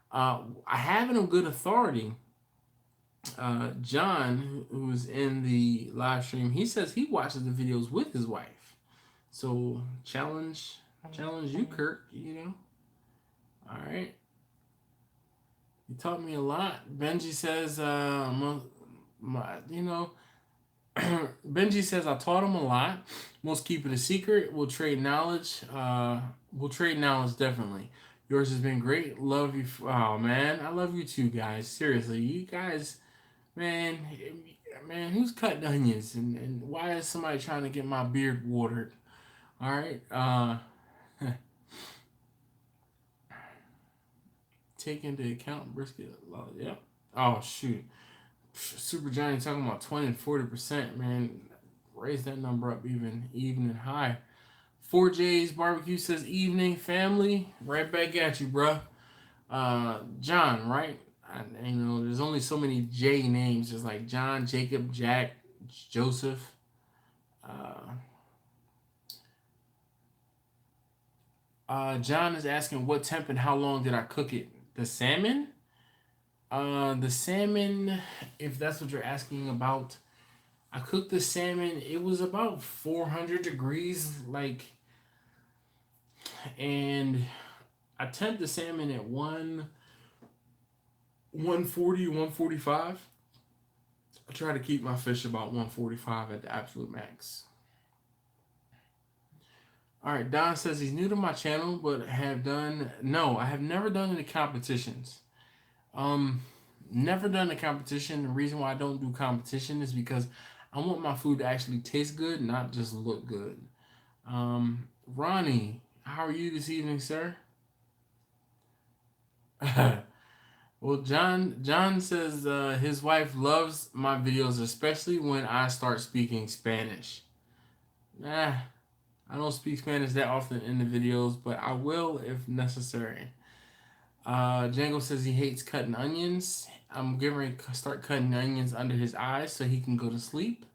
I have it on good authority. John, who's in the live stream, he says he watches the videos with his wife. So challenge you, Kirk. All right. You taught me a lot. Benji says, Benji says I taught him a lot. Most keep it a secret. We'll trade knowledge. Definitely. Yours has been great. Love you. Oh man, I love you too, guys. Seriously, you guys, man, who's cutting onions and why is somebody trying to get my beard watered? All right. Take into account brisket. Yep. Oh shoot. Super Johnny talking about 20 and 40%, man. Raise that number up even and higher. 4J's Barbecue says, evening, family. Right back at you, bruh. John, right? There's only so many J names, just like John, Jacob, Jack, Joseph. John is asking what temp and how long did I cook it? The salmon? The salmon, if that's what you're asking about, I cooked the salmon. It was about 400 degrees, and I temped the salmon at 140, 145. I try to keep my fish about 145 at the absolute max. All right, Don says he's new to my channel, but I have never done any competitions. Never done a competition. The reason why I don't do competition is because I want my food to actually taste good, not just look good. Ronnie, how are you this evening, sir? Well, John says his wife loves my videos, especially when I start speaking Spanish. Nah, I don't speak Spanish that often in the videos, but I will if necessary. Django says he hates cutting onions. I'm getting ready to start cutting onions under his eyes so he can go to sleep.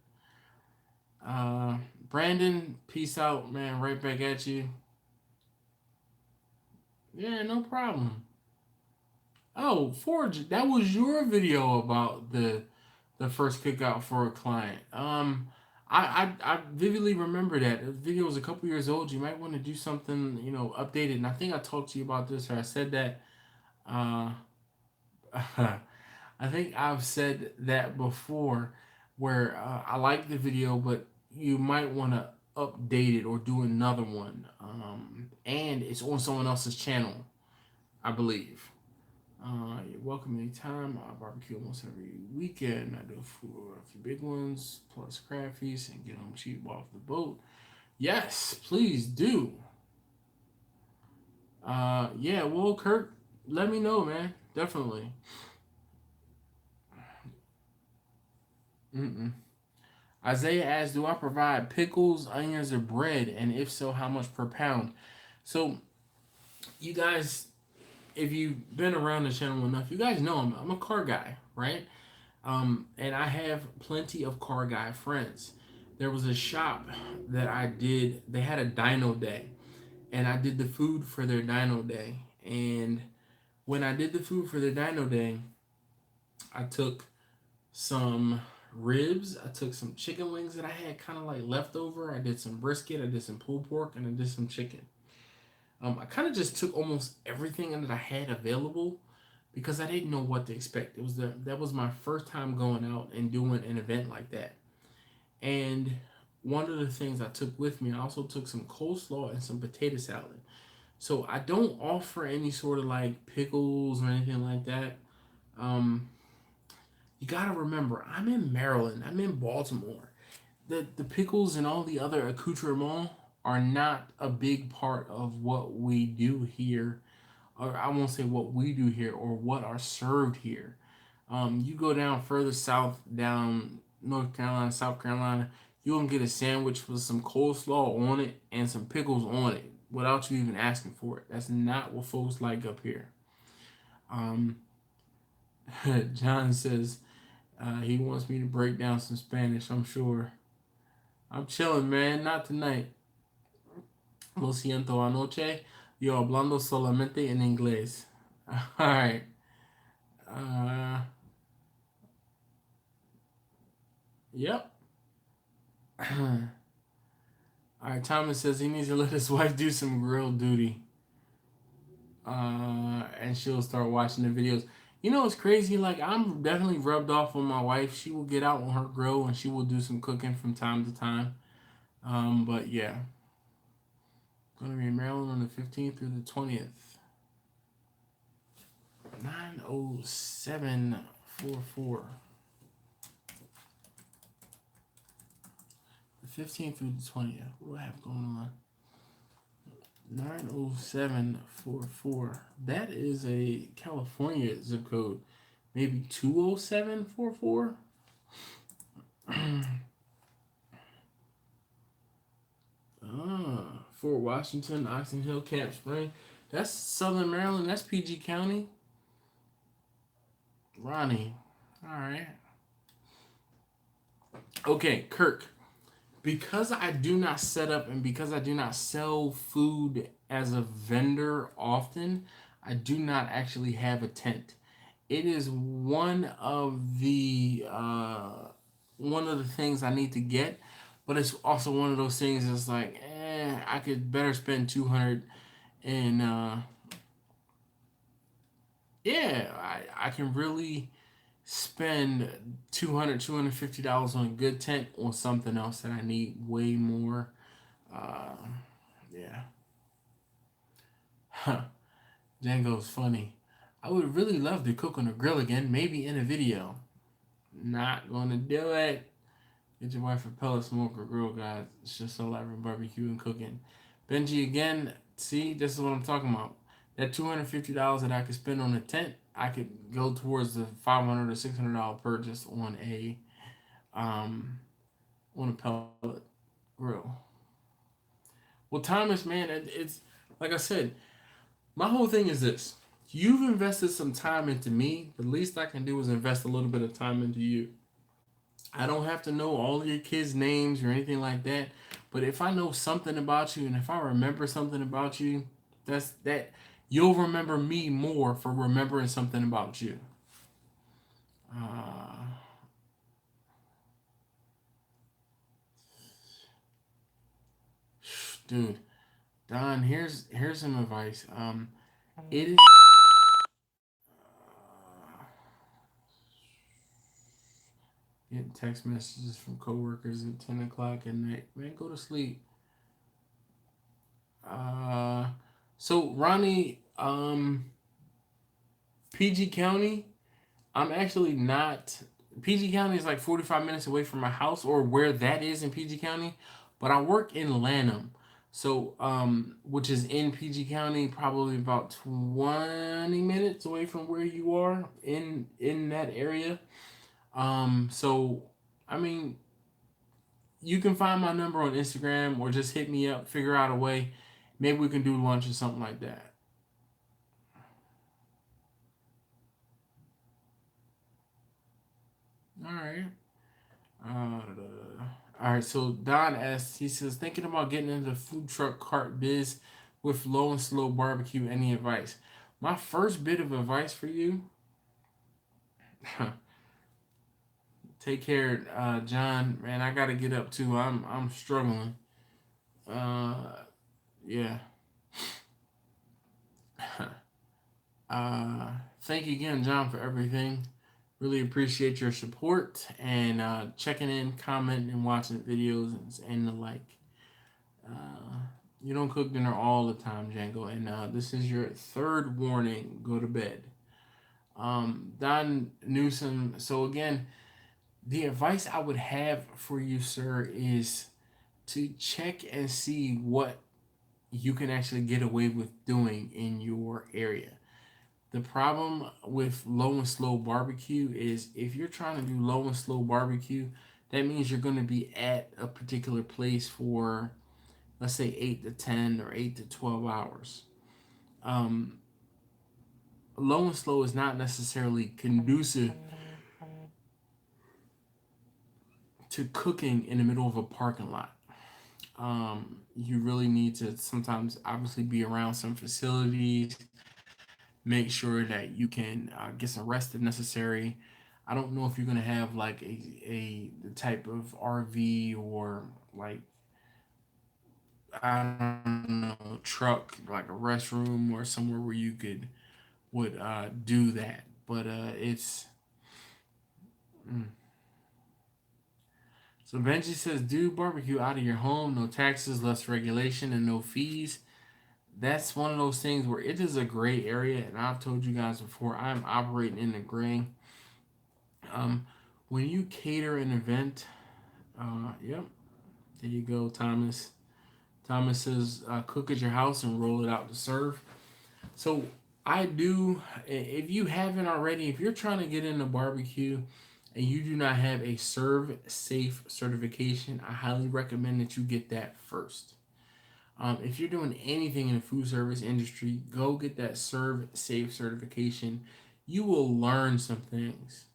Brandon, peace out, man. Right back at you. Yeah, no problem. Oh, Forge, that was your video about the first cookout for a client. I vividly remember that. The video was a couple years old. You might want to do something, updated. And I think I talked to you about this, or I said that. Uh, I think I've said that before, where I like the video, but you might want to update it or do another one. And it's on someone else's channel, I believe. You're welcome anytime. I barbecue almost every weekend. I do for a few big ones, plus crab feast, and get home cheap off the boat. Yes, please do. Yeah, well, Kurt, let me know, man. Definitely. Mm-mm. Isaiah asks, do I provide pickles, onions, or bread? And if so, how much per pound? So, you guys, if you've been around the channel enough, you guys know I'm a car guy, right? And I have plenty of car guy friends. There was a shop that I did, they had a dyno day, and I did the food for their dyno day. And when I did the food for their dyno day, I took some ribs, I took some chicken wings that I had kind of like leftover, I did some brisket, I did some pulled pork, and I did some chicken. I kind of just took almost everything that I had available because I didn't know what to expect. That was my first time going out and doing an event like that. And one of the things I took with me, I also took some coleslaw and some potato salad. So I don't offer any sort of like pickles or anything like that. Um, you gotta remember, I'm in Maryland. I'm in Baltimore. The pickles and all the other accoutrements are not a big part of what we do here, or I won't say what we do here or what are served here. You go down further south, down North Carolina, South Carolina, you'll get a sandwich with some coleslaw on it and some pickles on it without you even asking for it. That's not what folks like up here. Um, John says he wants me to break down some Spanish, I'm sure. I'm chilling, man. Not tonight. Lo siento anoche. Yo hablando solamente en inglés. All right. Uh, yep. All right. Thomas says he needs to let his wife do some grill duty. And she'll start watching the videos. You know, it's crazy. Like, I'm definitely rubbed off on my wife. She will get out on her grill and she will do some cooking from time to time. But yeah. Going to be in Maryland on the 15th through the 20th. 90744. The 15th through the 20th. What do I have going on? 90744. That is a California zip code. Maybe 20744? Fort Washington, Oxon Hill, Camp Spring. That's Southern Maryland. That's PG County. Ronnie. All right. Okay, Kirk. Because I do not set up and because I do not sell food as a vendor often, I do not actually have a tent. It is one of the things I need to get, but it's also one of those things that's like, I could better spend 200 and yeah, I can really spend $250 on a good tent on something else that I need way more. Uh, yeah. Huh. Django's funny. I would really love to cook on a grill again, maybe in a video. Not gonna do it. Get your wife a pellet smoker grill, guys. It's just so live barbecue and cooking. Benji, again, see, this is what I'm talking about. That $250 that I could spend on a tent, I could go towards the $500 or $600 purchase um on a pellet grill. Well, Thomas, man, it's like I said, my whole thing is this. You've invested some time into me. The least I can do is invest a little bit of time into you. I don't have to know all of your kids' names or anything like that. But if I know something about you and if I remember something about you, that you'll remember me more for remembering something about you. Uh, dude, Don, here's some advice. It is getting text messages from coworkers at 10 o'clock at night. Man, go to sleep. Uh, so Ronnie, PG County. I'm actually not. PG County is like 45 minutes away from my house, or where that is in PG County. But I work in Lanham, so which is in PG County, probably about 20 minutes away from where you are in that area. So I mean, you can find my number on Instagram or just hit me up. Figure out a way. Maybe we can do lunch or something like that. All right. All right, so Don asks, he says, thinking about getting into the food truck cart biz with low and slow barbecue. Any advice? My first bit of advice for you, take care, John. Man, I gotta get up too. I'm struggling. Uh, yeah. Thank you again, John, for everything. Really appreciate your support and checking in, commenting, and watching videos and the like. Uh, you don't cook dinner all the time, Django, and this is your third warning. Go to bed. Don Newsom. So again, the advice I would have for you, sir, is to check and see what you can actually get away with doing in your area. The problem with low and slow barbecue is if you're trying to do low and slow barbecue, that means you're going to be at a particular place for, let's say, 8 to 10 or 8 to 12 hours. Um, Low and slow is not necessarily conducive to cooking in the middle of a parking lot. You really need to sometimes obviously be around some facilities, make sure that you can get some rest if necessary. I don't know if you're gonna have like a the type of RV or like I don't know truck like a restroom or somewhere where you would do that. But it's mm. So Benji says do barbecue out of your home, no taxes, less regulation, and no fees. That's one of those things where it is a gray area, and I've told you guys before, I'm operating in the gray. Um, when you cater an event, yep, there you go, Thomas. Thomas says, cook at your house and roll it out to serve. So I do, if you haven't already, if you're trying to get into barbecue and you do not have a Serve Safe certification, I highly recommend that you get that first. If you're doing anything in the food service industry, go get that Serve Safe certification. You will learn some things.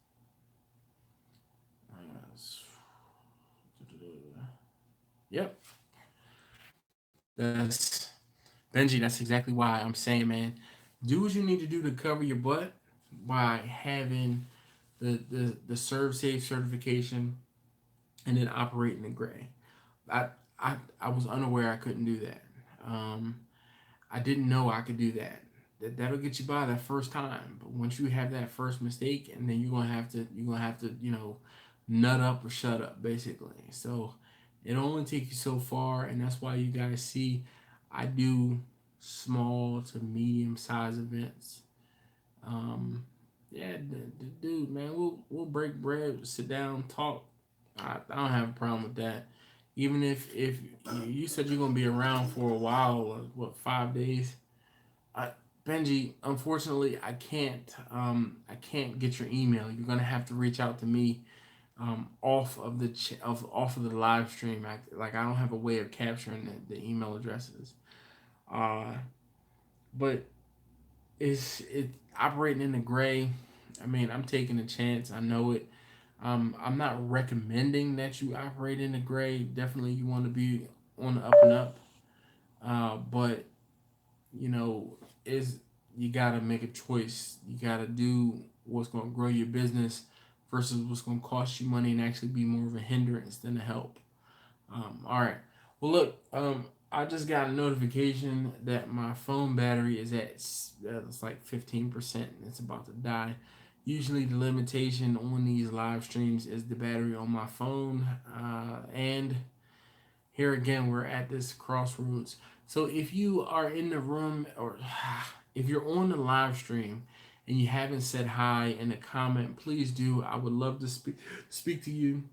Yep, that's Benji. That's exactly why I'm saying, man, do what you need to do to cover your butt by having the Serve Safe certification and then operating the gray. I, I was unaware I couldn't do that. Um, I didn't know I could do that. That'll get you by that first time. But once you have that first mistake, and then you're gonna have to nut up or shut up basically. So it only takes you so far, and that's why you guys see I do small to medium size events. Um, yeah, dude, man, we'll break bread, sit down, talk, I don't have a problem with that. Even if you said you're gonna be around for a while, what, 5 days? I, Benji, unfortunately, I can't get your email. You're gonna have to reach out to me off of off of the live stream. I don't have a way of capturing the email addresses. Uh, but it operating in the gray. I mean, I'm taking a chance. I know it. I'm not recommending that you operate in the gray. Definitely, you want to be on the up and up. But you know, is you gotta make a choice. You gotta do what's gonna grow your business versus what's gonna cost you money and actually be more of a hindrance than a help. All right. Well, look. I just got a notification that my phone battery is at it's like 15%. It's about to die. Usually, the limitation on these live streams is the battery on my phone. And here again, we're at this crossroads. So if you are in the room or if you're on the live stream and you haven't said hi in the comment, please do. I would love to speak to you.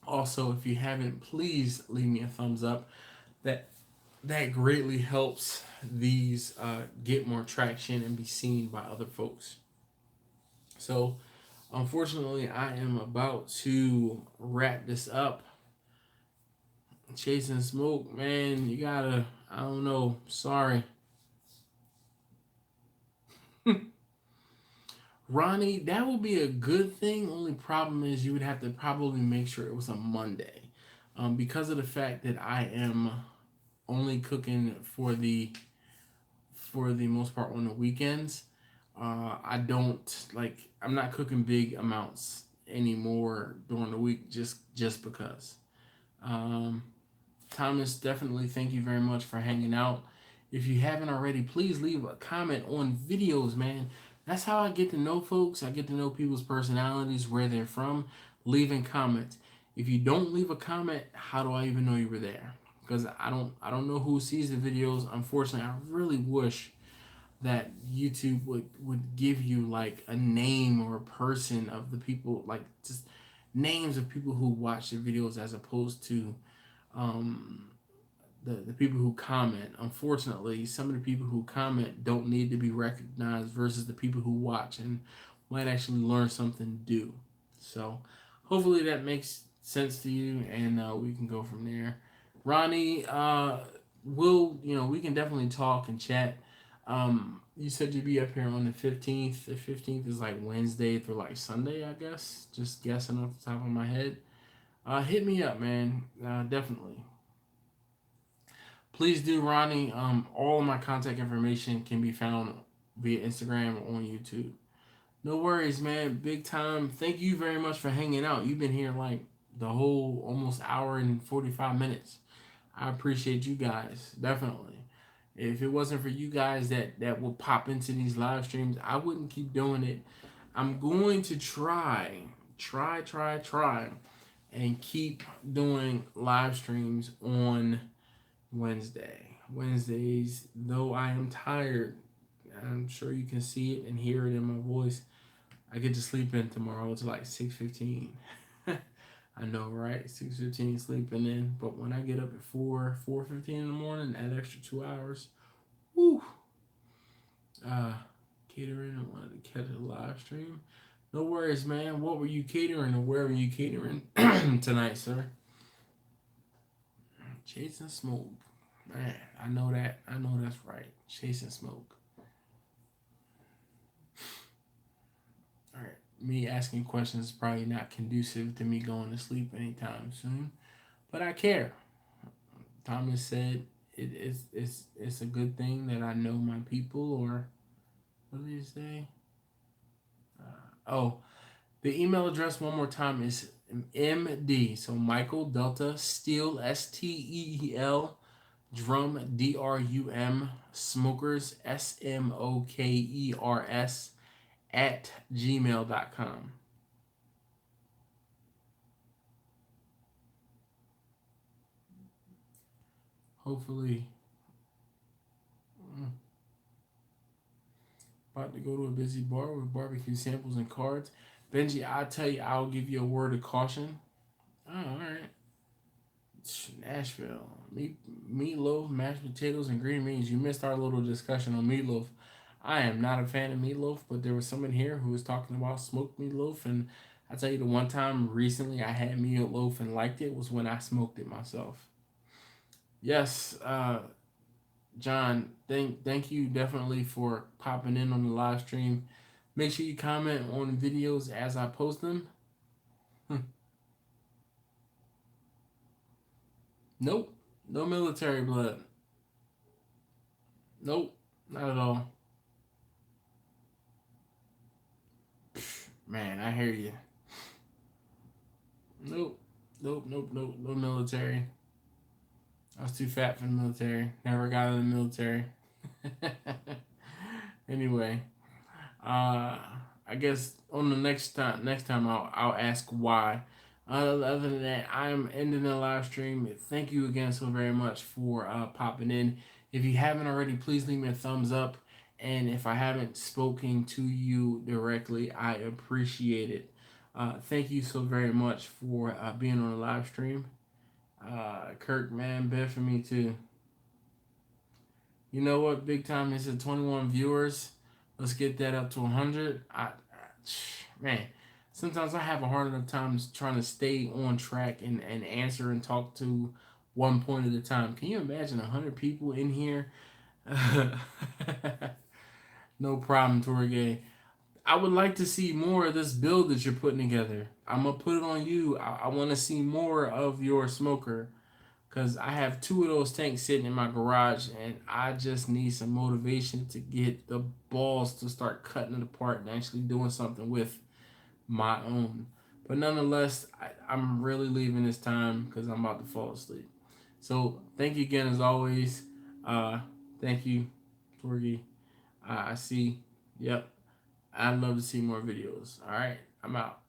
Also, if you haven't, please leave me a thumbs up. That that greatly helps these get more traction and be seen by other folks. So, unfortunately, I am about to wrap this up. Chasing smoke, man, you gotta, I don't know, sorry. Ronnie, that would be a good thing. Only problem is you would have to probably make sure it was a Monday. Because of the fact that I am only cooking for the most part on the weekends. I don't like. I'm not cooking big amounts anymore during the week just because. Um, Thomas, definitely thank you very much for hanging out. If you haven't already, please leave a comment on videos, man. That's how I get to know folks. I get to know people's personalities, where they're from, leaving comments. If you don't leave a comment, how do I even know you were there? Because I don't know who sees the videos. Unfortunately, I really wish that YouTube would give you like a name or a person of the people, like just names of people who watch the videos as opposed to um, the people who comment. Unfortunately, some of the people who comment don't need to be recognized versus the people who watch and might actually learn something new. So hopefully that makes sense to you, and we can go from there. Ronnie, we can definitely talk and chat. You said you'd be up here on the 15th. The 15th is like Wednesday through like Sunday, I guess. Just guessing off the top of my head. Hit me up, man. Definitely. Please do, Ronnie. All of my contact information can be found via Instagram or on YouTube. No worries, man. Big time. Thank you very much for hanging out. You've been here like the whole almost hour and 45 minutes. I appreciate you guys. Definitely. If it wasn't for you guys that will pop into these live streams, I wouldn't keep doing it. I'm going to try, and keep doing live streams on Wednesdays, though I am tired. I'm sure you can see it and hear it in my voice. I get to sleep in tomorrow. It's like 6:15. I know, right? 6:15 sleeping in. But when I get up at 4:15 in the morning, that extra 2 hours, woo. Catering. I wanted to catch a live stream. No worries, man. What were you catering or where were you catering tonight, sir? Chasing smoke. Man, I know that. I know that's right. Chasing smoke. All right. Me asking questions is probably not conducive to me going to sleep anytime soon, but I care. Thomas said it's a good thing that I know my people, or what did he say? Oh, the email address one more time is MD. So Michael Delta Steel STEEL Drum DRUM Smokers SMOKERS at gmail.com. Hopefully, about to go to a busy bar with barbecue samples and cards. Benji, I'll tell you, I'll give you a word of caution. Oh, all right. Nashville. Meatloaf, mashed potatoes, and green beans. You missed our little discussion on meatloaf. I am not a fan of meatloaf, but there was someone here who was talking about smoked meatloaf, and I tell you, the one time recently I had meatloaf and liked it was when I smoked it myself. Yes, John, thank you definitely for popping in on the live stream. Make sure you comment on videos as I post them. Nope, no military blood. Nope, not at all. Man, I hear you. Nope, nope, no military. I was too fat for the military. Never got in the military. Anyway, I guess on the next time I'll ask why. Other than that, I'm ending the live stream. Thank you again so very much for popping in. If you haven't already, please leave me a thumbs up. And if I haven't spoken to you directly, I appreciate it. Thank you so very much for being on the live stream. Kirk, man, bad for me too. You know what? Big time. It's at 21 viewers. Let's get that up to 100. Man, sometimes I have a hard enough time trying to stay on track and answer and talk to one point at a time. Can you imagine 100 people in here? No problem, Torgay. I would like to see more of this build that you're putting together. I'm gonna put it on you. I want to see more of your smoker. Because I have two of those tanks sitting in my garage, and I just need some motivation to get the balls to start cutting it apart and actually doing something with my own. But nonetheless, I'm really leaving this time because I'm about to fall asleep. So thank you again as always. Thank you, Torgy. I see. Yep. I'd love to see more videos. All right. I'm out.